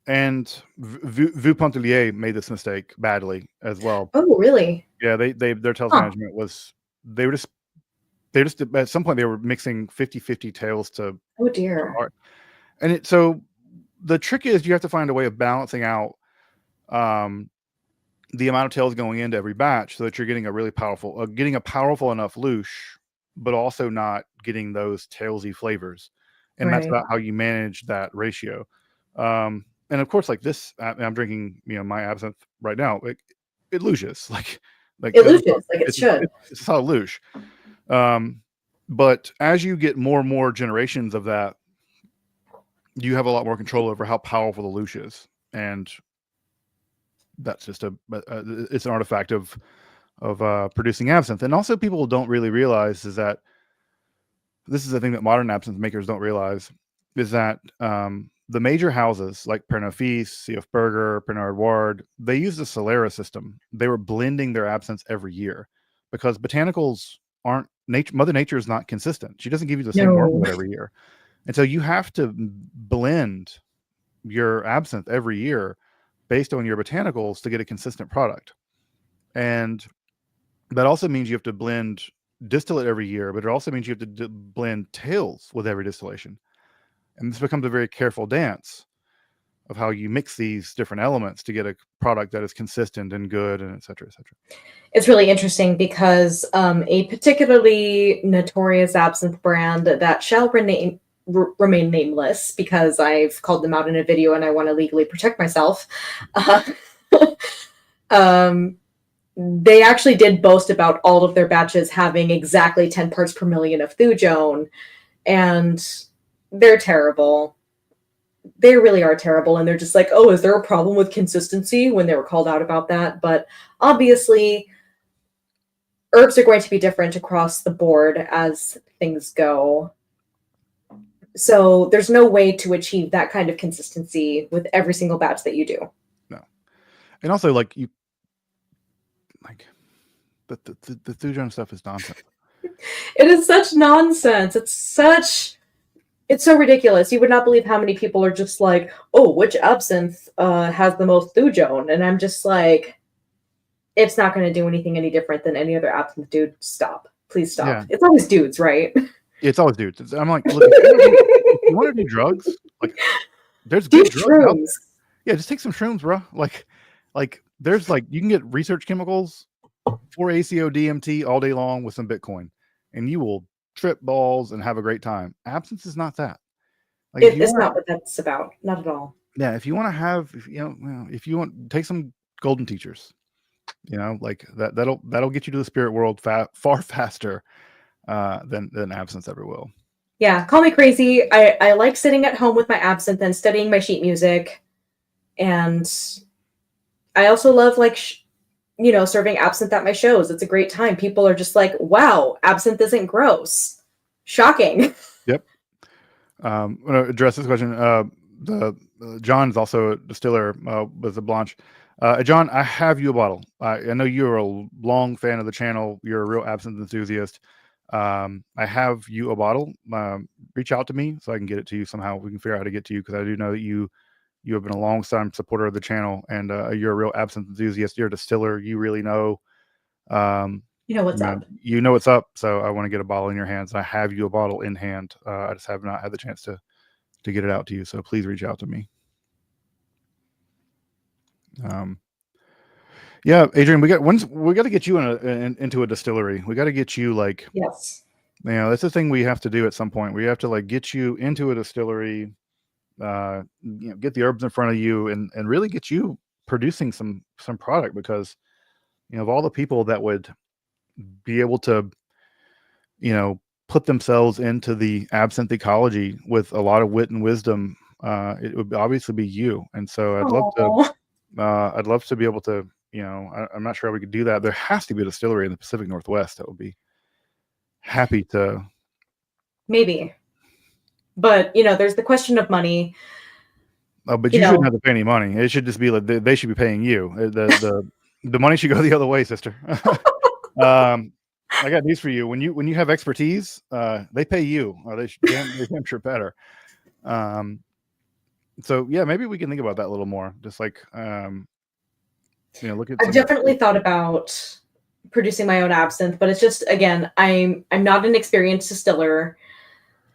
A: And Vu Pontellier made this mistake badly as well.
B: Oh, really?
A: Yeah, their tails
B: Huh.
A: management was they just at some point they were mixing 50-50 tails to
B: Oh, dear.
A: and so the trick is you have to find a way of balancing out the amount of tails going into every batch so that you're getting a really powerful getting a powerful enough louche, but also not getting those tailsy flavors. And that's
B: Right.
A: about how you manage that ratio. And of course, like this, I'm drinking, my absinthe right now. It louches like
B: It
A: this is
B: luges like it should.
A: it's a solid louche. But as you get more and more generations of that, you have a lot more control over how powerful the louche is, and that's just it's an artifact of producing absinthe. And also, people don't really realize is that this is the thing that modern absinthe makers don't realize is that the major houses like Pernod Fils, CF Burger, Pernod Ward, they use the Solera system. They were blending their absinthe every year because botanicals aren't Mother Nature is not consistent. She doesn't give you the same wormwood every year. And so you have to blend your absinthe every year based on your botanicals to get a consistent product. And that also means you have to distillate every year, but it also means you have to blend tails with every distillation. And this becomes a very careful dance of how you mix these different elements to get a product that is consistent and good, and et cetera, et cetera.
B: It's really interesting because a particularly notorious absinthe brand that shall remain nameless because I've called them out in a video and I want to legally protect myself. They actually did boast about all of their batches having exactly 10 parts per million of thujone, and they're terrible. They really are terrible, and they're just like, oh, is there a problem with consistency when they were called out about that? But obviously, herbs are going to be different across the board as things go. So there's no way to achieve that kind of consistency with every single batch that you do.
A: No. And also, the thujone stuff is nonsense.
B: It is such nonsense. It's so ridiculous. You would not believe how many people are just like, oh, which absinthe has the most thujone? And I'm just like, it's not going to do anything any different than any other absinthe, dude. Stop. Please stop. Yeah. It's always dudes, right?
A: It's always dudes. I'm like, look, if you want to do drugs, like, there's good drugs out there. Yeah, just take some shrooms, bro. Like there's you can get research chemicals for ACO DMT all day long with some Bitcoin, and you will trip balls and have a great time. Absinthe is not that.
B: It's not what that's about. Not at all.
A: Yeah, if you want to have, if you want, take some golden teachers. That'll get you to the spirit world far faster than absinthe ever will.
B: Yeah, call me crazy. I like sitting at home with my absinthe and studying my sheet music, and I also love serving absinthe at my shows. It's a great time. People are just like, wow, absinthe isn't gross. Shocking. Yep.
A: I'm going to address this question. John is also a distiller with a Blanche. John, I have you a bottle. I know you're a long fan of the channel. You're a real absinthe enthusiast. I have you a bottle. Reach out to me so I can get it to you somehow. We can figure out how to get to you, because I do know that you have been a long-time supporter of the channel, and you're a real absinthe enthusiast. You're a distiller. You really know.
B: You know what's up.
A: You know what's up. So I want to get a bottle in your hands. I have you a bottle in hand. I just have not had the chance to get it out to you. So please reach out to me. Yeah, Adrian, we got to get you into a distillery. We got to get you
B: yes.
A: That's the thing we have to do at some point. We have to get you into a distillery, get the herbs in front of you, and really get you producing some product, because of all the people that would be able to put themselves into the absinthe ecology with a lot of wit and wisdom, it would obviously be you. And so
B: Oh,
A: I'd love to be able to, I'm not sure how we could do that. There has to be a distillery in the Pacific Northwest that would be happy to.
B: maybe. But, there's the question of money.
A: Oh, but you shouldn't have to pay any money. It should just be like they should be paying you. The money should go the other way, sister. I got news for you. When you have expertise, they pay you. Or they damn sure better. So yeah, maybe we can think about that a little more. Just like look at.
B: I've definitely thought about producing my own absinthe, but it's just, again, I'm not an experienced distiller.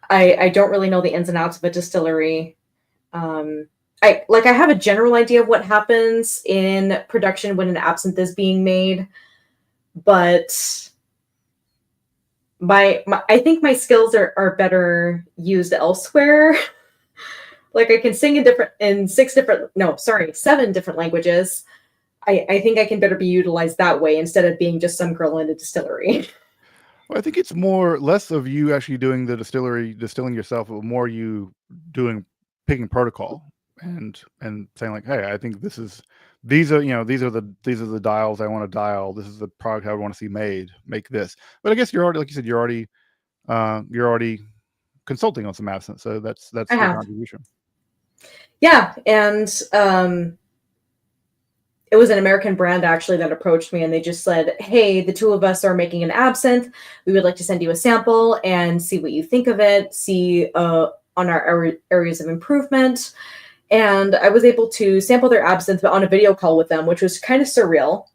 B: I don't really know the ins and outs of a distillery. I have a general idea of what happens in production when an absinthe is being made, but I think my skills are better used elsewhere. Like, I can sing in 7 different languages. I think I can better be utilized that way instead of being just some girl in a distillery.
A: Well, I think it's less of you actually doing the distilling yourself, but more you picking protocol and saying like, hey, I think these are the dials I want to dial. This is the product I want to see made. Make this. But I guess you're already, like you said, you're already consulting on some absinthe, so that's your contribution.
B: Yeah, and it was an American brand actually that approached me, and they just said, hey, the two of us are making an absinthe. We would like to send you a sample and see what you think of it, see on our areas of improvement. And I was able to sample their absinthe on a video call with them, which was kind of surreal.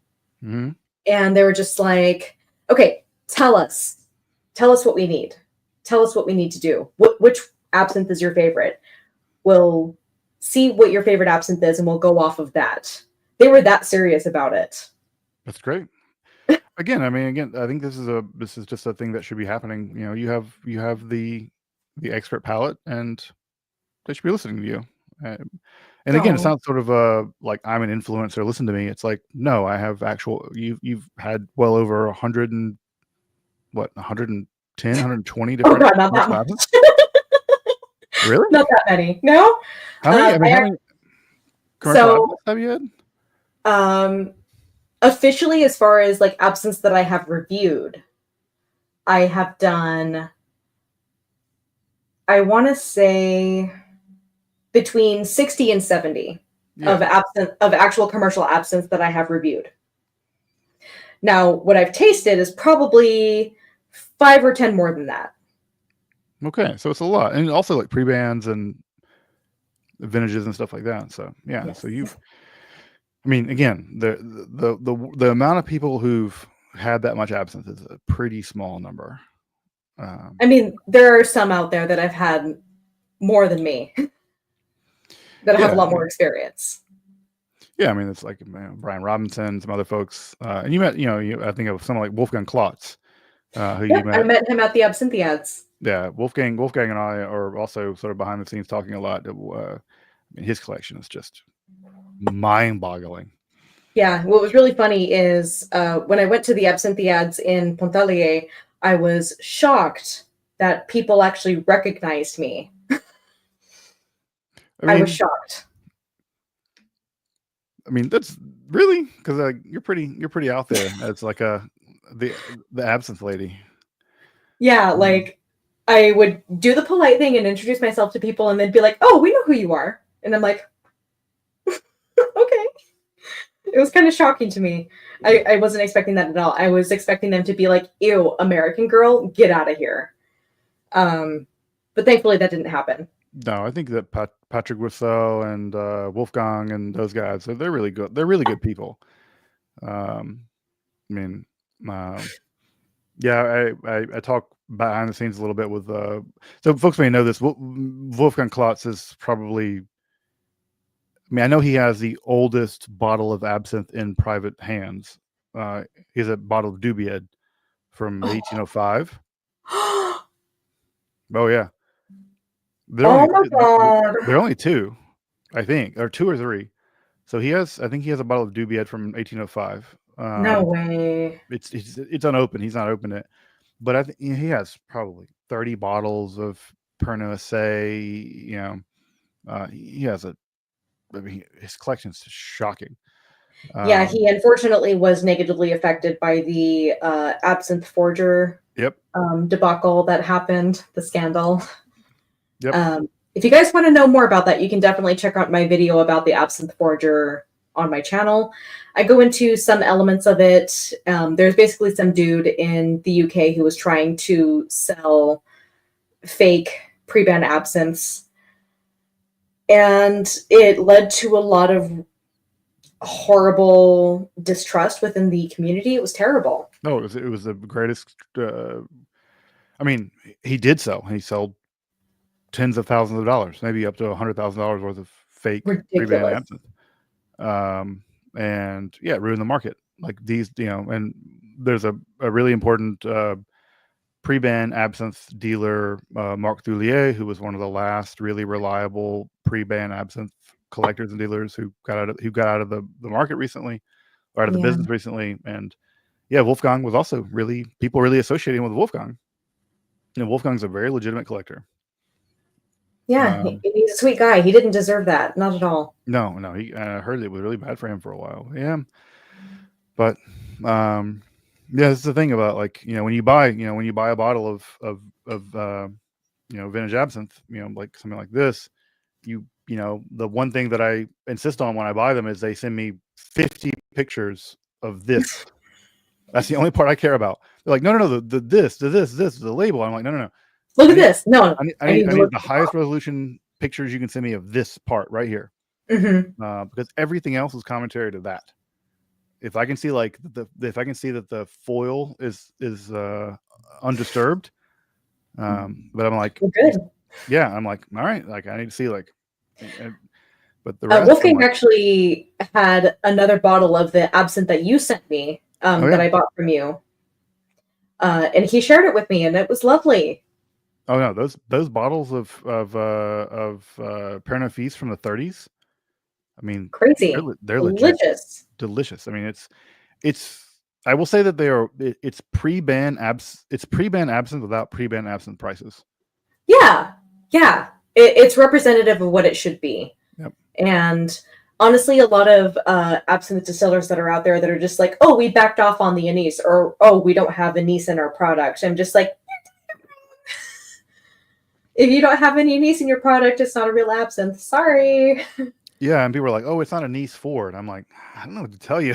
A: Mm-hmm.
B: And they were just like, okay, tell us what we need. Tell us what we need to do. Which absinthe is your favorite? We'll see what your favorite absinthe is, and we'll go off of that. They were that serious about it.
A: That's great. Again, I think this is just a thing that should be happening. You have the expert palate, and they should be listening to you. And again, it sounds sort of like I'm an influencer. Listen to me. It's like, no, I have you've had well over 100 and 110, 120 different.
B: Oh God, not that much.
A: Really?
B: Not that many. No.
A: How many commercial have you had?
B: Officially, as far as like absinthe that I have reviewed, I have done, I want to say, between 60 and 70 of actual commercial absinthe that I have reviewed. Now, what I've tasted is probably 5 or 10 more than that.
A: Okay, so it's a lot, and also like pre-bands and vintages and stuff like that. So yeah, yes. So again, the amount of people who've had that much absinthe is a pretty small number.
B: There are some out there that have had more than me that have a lot more experience.
A: Yeah, it's like Brian Robinson, some other folks, and you met, I think of someone like Wolfgang Klotz, who you met.
B: I met him at the Absinthiads.
A: Yeah, Wolfgang and I are also sort of behind the scenes talking a lot. His collection is just mind-boggling.
B: Yeah, what was really funny is when I went to the Absinthiads in Pontarlier, I was shocked that people actually recognized me. I was shocked.
A: That's really because you're pretty out there as like the absinthe lady. Yeah,
B: like I would do the polite thing and introduce myself to people, and they'd be like, "Oh, we know who you are," and I'm like, "Okay." It was kind of shocking to me. I wasn't expecting that at all. I was expecting them to be like, "Ew, American girl, get out of here." But thankfully, that didn't happen.
A: No, I think that Patrick Rousseau and Wolfgang and those guys, they're really good. They're really good people. Yeah, I talk behind the scenes a little bit with. So folks may know this. Wolfgang Klotz is probably. I know he has the oldest bottle of absinthe in private hands. He has a bottle of Dubied from 1805. Oh yeah. They're only 2, I think, or 2 or 3. So I think he has a bottle of Dubied from 1805.
B: No way.
A: It's unopened. He's not opened it, but I think he has probably 30 bottles of Pernod Essay. He has I mean, his collection is just shocking.
B: Yeah, he unfortunately was negatively affected by the Absinthe Forger
A: Yep.
B: debacle that happened, the scandal.
A: Yep.
B: If you guys want to know more about that, you can definitely check out my video about the Absinthe Forger on my channel. I go into some elements of it. There's basically some dude in the UK who was trying to sell fake pre-ban absinthes, and it led to a lot of horrible distrust within the community. It was terrible.
A: No, it was the greatest. I mean, he did sell. He sold tens of thousands of dollars, maybe up to $100,000 worth of fake pre-ban
B: Ridiculous.
A: absinthe. And yeah, it ruined the market. Like these, and there's a really important pre-ban absinthe dealer, Marc Thulier, who was one of the last really reliable pre-ban absinthe collectors and dealers who got out of the market recently, or out of the business recently. And yeah, Wolfgang was also people really associating with Wolfgang. Wolfgang's a very legitimate collector.
B: Yeah, he's a sweet guy. He didn't deserve that, not at all.
A: No, I heard it was really bad for him for a while. Yeah, but yeah, that's the thing about, like, when you buy a bottle of vintage absinthe, like something like this, the one thing that I insist on when I buy them is they send me 50 pictures of this. That's the only part I care about. They're like, no, this, the label. I'm like, no.
B: Look at this. No,
A: I need the highest resolution pictures you can send me of this part right here. Because everything else is commentary to that. If I can see that the foil is undisturbed, but I'm like,
B: good.
A: Yeah, I'm like, all right, like I need to see but the rest,
B: Wolfgang actually had another bottle of the absinthe that you sent me, that I bought from you, and he shared it with me, and it was lovely.
A: Oh no, those bottles of Pernod Fils from the 30s. I mean,
B: crazy,
A: they're delicious. I mean, it's. I will say that it's pre-ban absinthe without pre-ban absinthe prices.
B: Yeah, it's representative of what it should be.
A: Yep.
B: And honestly, a lot of absinthe distillers that are out there that are just like, oh, we backed off on the anise, or oh, we don't have anise in our product. I'm just like, if you don't have any anise in your product, it's not a real absinthe. Sorry.
A: Yeah, and people are like, oh, it's not anise forward. I'm like, I don't know what to tell you.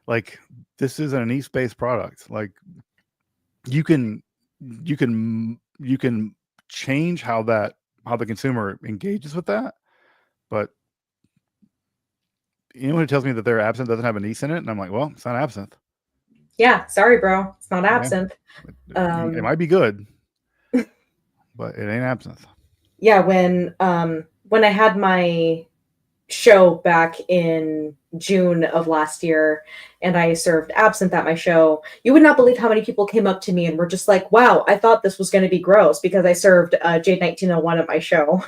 A: Like, this is an anise-based product. Like, you can change how the consumer engages with that, but anyone who tells me that their absinthe doesn't have anise in it, and I'm like, well, it's not absinthe.
B: Yeah, sorry, bro, it's not absinthe.
A: Yeah. It might be good, but it ain't absinthe.
B: Yeah, when I had my show back in June of last year, and I served absinthe at my show, you would not believe how many people came up to me and were just like, wow, I thought this was going to be gross, because I served Jade 1901 at my show.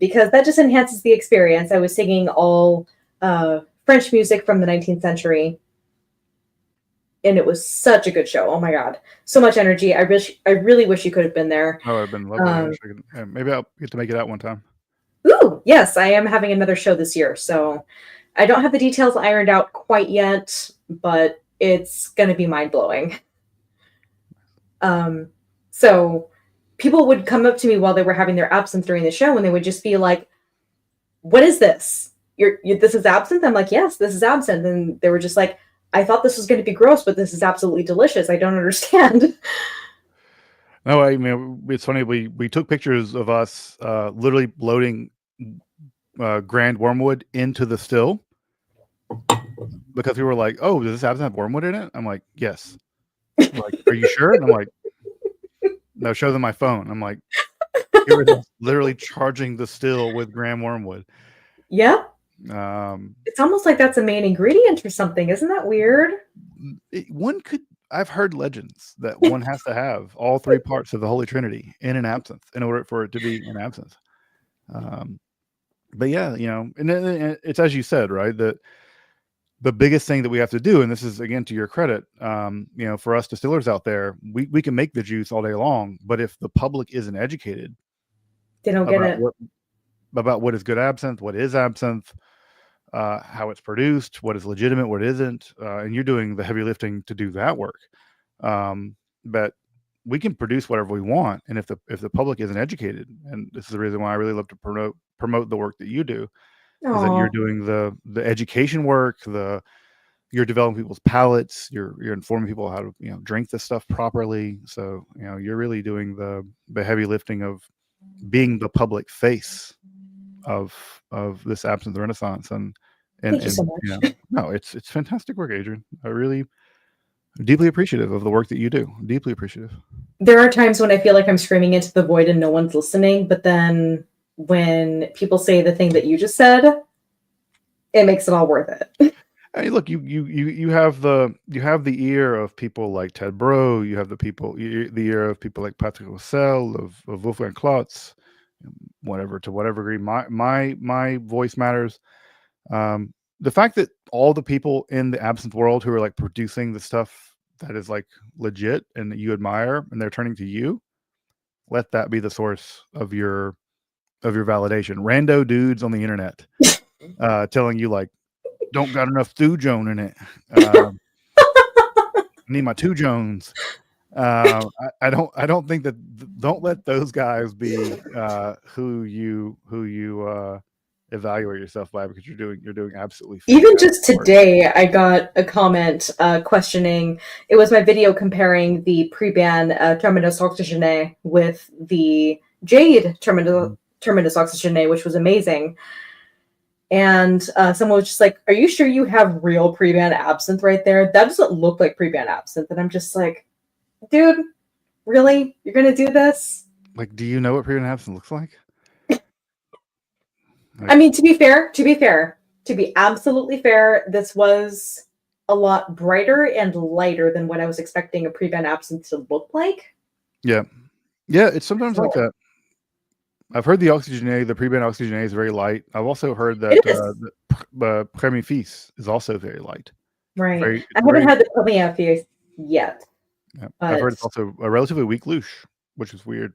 B: Because that just enhances the experience. I was singing all French music from the 19th century, and it was such a good show. Oh my god, so much energy. I really wish you could have been there.
A: Oh, it'd been lovely. Maybe I'll get to make it out one time.
B: Ooh, yes, I am having another show this year, so I don't have the details ironed out quite yet, but it's going to be mind-blowing. So people would come up to me while they were having their absinthe during the show, and they would just be like, what is this? This is absinthe? I'm like, yes, this is absinthe. And they were just like, I thought this was going to be gross, but this is absolutely delicious. I don't understand.
A: No, I mean, it's funny. We took pictures of us literally loading Grand Wormwood into the still, because we were like, oh, does this absinthe have wormwood in it? I'm like, yes. Like, are you sure? And I'm like, no, show them my phone. I'm like, here it is, literally charging the still with Grand Wormwood.
B: Yeah. It's almost like that's a main ingredient or something. Isn't that weird?
A: I've heard legends that one has to have all three parts of the Holy Trinity in an absinthe in order for it to be an absinthe. But yeah, and then it's as you said, right? That the biggest thing that we have to do, and this is again to your credit, for us distillers out there, we can make the juice all day long, but if the public isn't educated
B: They don't get
A: about
B: it.
A: what is good absinthe, what is absinthe, how it's produced, what is legitimate, what isn't, and you're doing the heavy lifting to do that work. But we can produce whatever we want, and if the public isn't educated, and this is the reason why I really love to promote the work that you do, is that you're
B: Oh,
A: doing the education work, you're developing people's palates, you're informing people how to drink this stuff properly. So you're really doing the heavy lifting of being the public face of this absinthe renaissance.
B: thank you so much.
A: No, it's fantastic work, Adrian. I really deeply appreciative of the work that you do. Deeply appreciative.
B: There are times when I feel like I'm screaming into the void and no one's listening, but then when people say the thing that you just said, it makes it all worth it.
A: Hey, look, you have the ear of people like Ted Bro. You have the ear of people like Patrick Rossell, of Wolfgang Klotz, to whatever degree. My voice matters. The fact that all the people in the absinthe world who are like producing the stuff that is like legit and that you admire, and they're turning to you, let that be the source of your validation. Rando dudes on the internet telling you like, don't got enough Stu Jones in it. Need my two Jones. I don't think that. Don't let those guys be who you evaluate yourself by, because you're doing absolutely
B: Even
A: fantastic
B: just
A: work.
B: today, I got a comment questioning. It was my video comparing the pre-ban Terminus Oxygene with the Jade Terminus Oxygene, which was amazing. And someone was just like, "Are you sure you have real pre-ban absinthe right there? That doesn't look like pre-ban absinthe." And I'm just like, "Dude, really? You're gonna do this?"
A: Like, do you know what pre absinthe looks like?
B: I mean, to be absolutely fair, this was a lot brighter and lighter than what I was expecting a pre-ban absinthe to look like.
A: Yeah, yeah. It's sometimes like
B: So
A: that. I've heard the pre-ban oxygenate is very light. I've also heard that
B: it is
A: Premier Fils is also very light.
B: right. I
A: It's
B: haven't
A: very.
B: had the Premier Fils yet,
A: Yeah. I've heard
B: but
A: it's also a relatively weak louche, which is weird.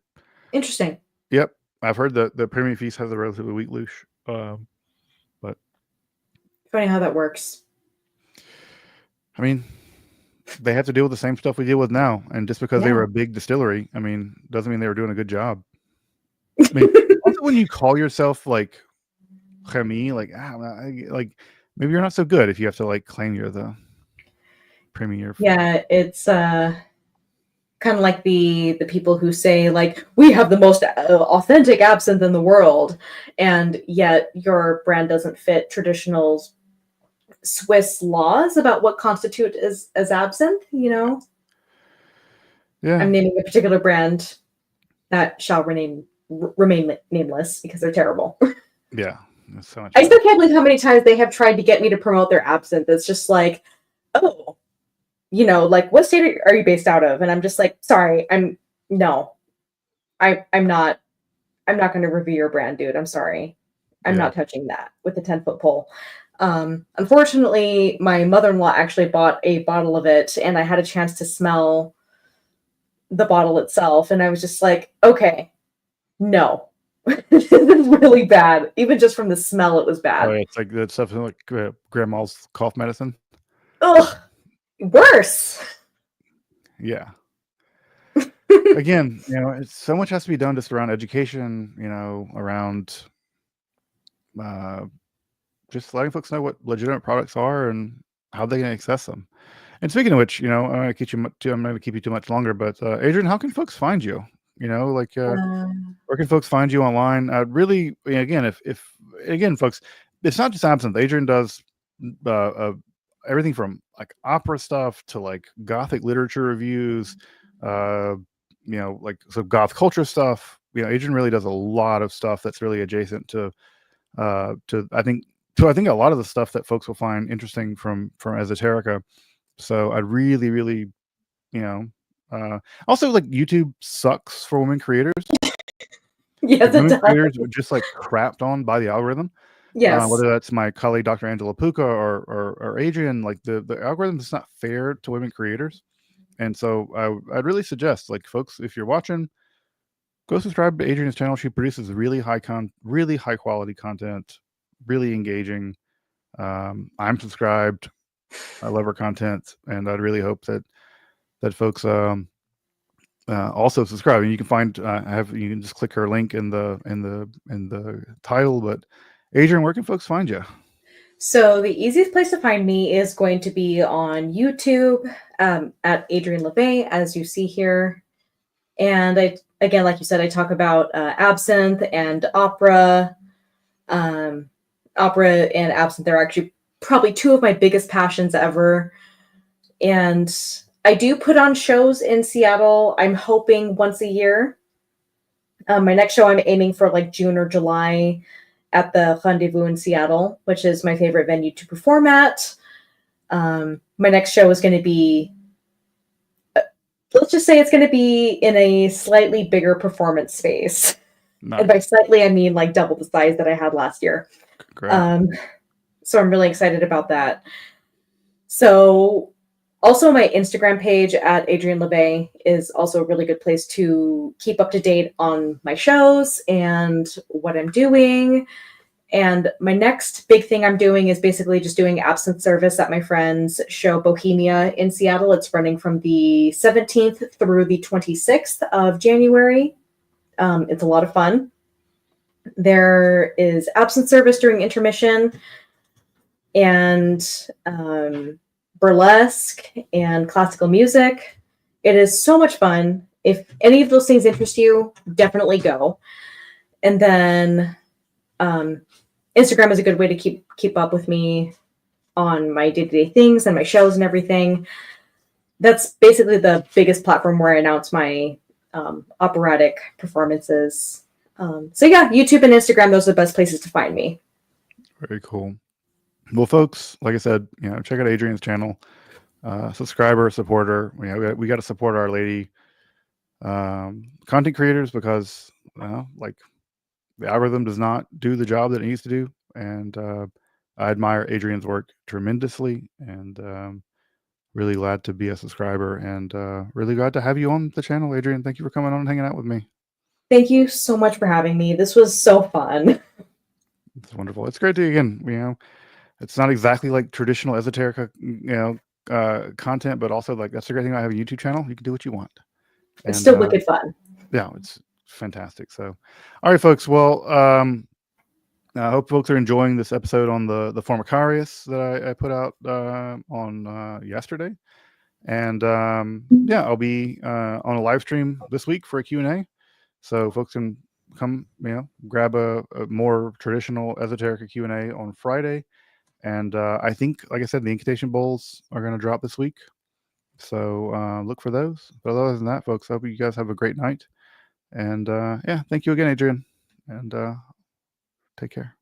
B: interesting.
A: Yep, I've heard that the Premier Feast has a relatively weak louche. But
B: Funny how that works.
A: I mean, they have to deal with the same stuff we deal with now, and just because they
B: Yeah.
A: were a big distillery, I mean, doesn't mean they were doing a good job. I mean, also when you call yourself like Remy, like maybe you're not so good if you have to like claim you're the premier.
B: Yeah, it's kind of like the people who say like we have the most authentic absinthe in the world, and yet your brand doesn't fit traditional Swiss laws about what constitute as absinthe.
A: Yeah,
B: I'm naming a particular brand that shall remain nameless because they're terrible.
A: yeah. That's so much
B: I
A: fun.
B: still can't believe how many times they have tried to get me to promote their absinthe. It's just like, oh, like what state are you based out of? And I'm just like, sorry, no, I'm not. I'm not going to review your brand, dude. I'm sorry. I'm
A: Yeah.
B: not touching that with a 10-foot pole. Unfortunately, my mother-in-law actually bought a bottle of it, and I had a chance to smell the bottle itself, and I was just like, okay, no. This is really bad. Even just from the smell, it was
A: Oh,
B: bad.
A: yeah, it's like that stuff like grandma's cough medicine.
B: Ugh, worse.
A: Yeah. Again, it's so much has to be done just around education, around just letting folks know what legitimate products are and how they can access them. And speaking of which, I'm not going to keep you too much longer, but Adrian, how can folks find you?
B: Um,
A: Where can folks find you online? Really, again, if again, folks, it's not just absinthe. Adrian does uh, uh, everything from like opera stuff to like gothic literature reviews, uh, like some goth culture stuff. Adrian really does a lot of stuff that's really adjacent to I think a lot of the stuff that folks will find interesting from esoterica. So I'd really, really, you know, also like YouTube sucks for women creators.
B: Yes, it
A: Women
B: does.
A: creators were just like crapped on by the algorithm.
B: Yes.
A: Whether that's my colleague Dr. Angela Puka or Adrian, like the algorithm is not fair to women creators. And so I'd really suggest, like, folks, if you're watching, go subscribe to Adrian's channel. She produces really high quality content, really engaging. I'm subscribed. I love her content, and I'd really hope that folks also subscribe. And you can find you can just click her link in the title. But Adrian, where can folks find you?
B: So the easiest place to find me is going to be on YouTube at Adrian LeVay, as you see here. And again, like you said, I talk about absinthe and opera. Opera and absinthe are actually probably two of my biggest passions ever. And I do put on shows in Seattle. I'm hoping once a year. My next show I'm aiming for like June or July at the Rendezvous in Seattle, which is my favorite venue to perform at. My next show is going to be, let's just say it's going to be in a slightly bigger performance space.
A: Nice.
B: And by slightly, I mean like double the size that I had last year.
A: Great.
B: So I'm really excited about that. So also my Instagram page at Adrian LeVay is also a really good place to keep up to date on my shows and what I'm doing. And my next big thing I'm doing is basically just doing absinthe service at my friend's show Bohemia in Seattle. It's running from the 17th through the 26th of January. It's a lot of fun. There is absinthe service during intermission and burlesque and classical music. It is so much fun. If any of those things interest you, definitely go. And then Instagram is a good way to keep up with me on my day-to-day things and my shows and everything. That's basically the biggest platform where I announce my operatic performances. So yeah, YouTube and Instagram, those are the best places to find me.
A: Very cool. Well, folks, like I said, check out Adrian's channel, subscriber, supporter. We got to support our lady content creators, because like, the algorithm does not do the job that it needs to do. And I admire Adrian's work tremendously, and really glad to be a subscriber, and really glad to have you on the channel, Adrian. Thank you for coming on and hanging out with me.
B: Thank you so much for having me. This was so fun.
A: It's wonderful. It's great to, again, it's not exactly like traditional esoteric, content, but also, like, that's the great thing about having a YouTube channel. You can do what you want.
B: It's still wicked fun.
A: Yeah, it's fantastic. So, all right, folks. Well, I hope folks are enjoying this episode on the Formicarius that I put out on yesterday. And yeah, I'll be on a live stream this week for a Q&A. So folks can come, grab a more traditional esoteric Q&A on Friday. And I think, like I said, the incantation bowls are going to drop this week. So look for those. But other than that, folks, I hope you guys have a great night. And yeah, thank you again, Adrian. And take care.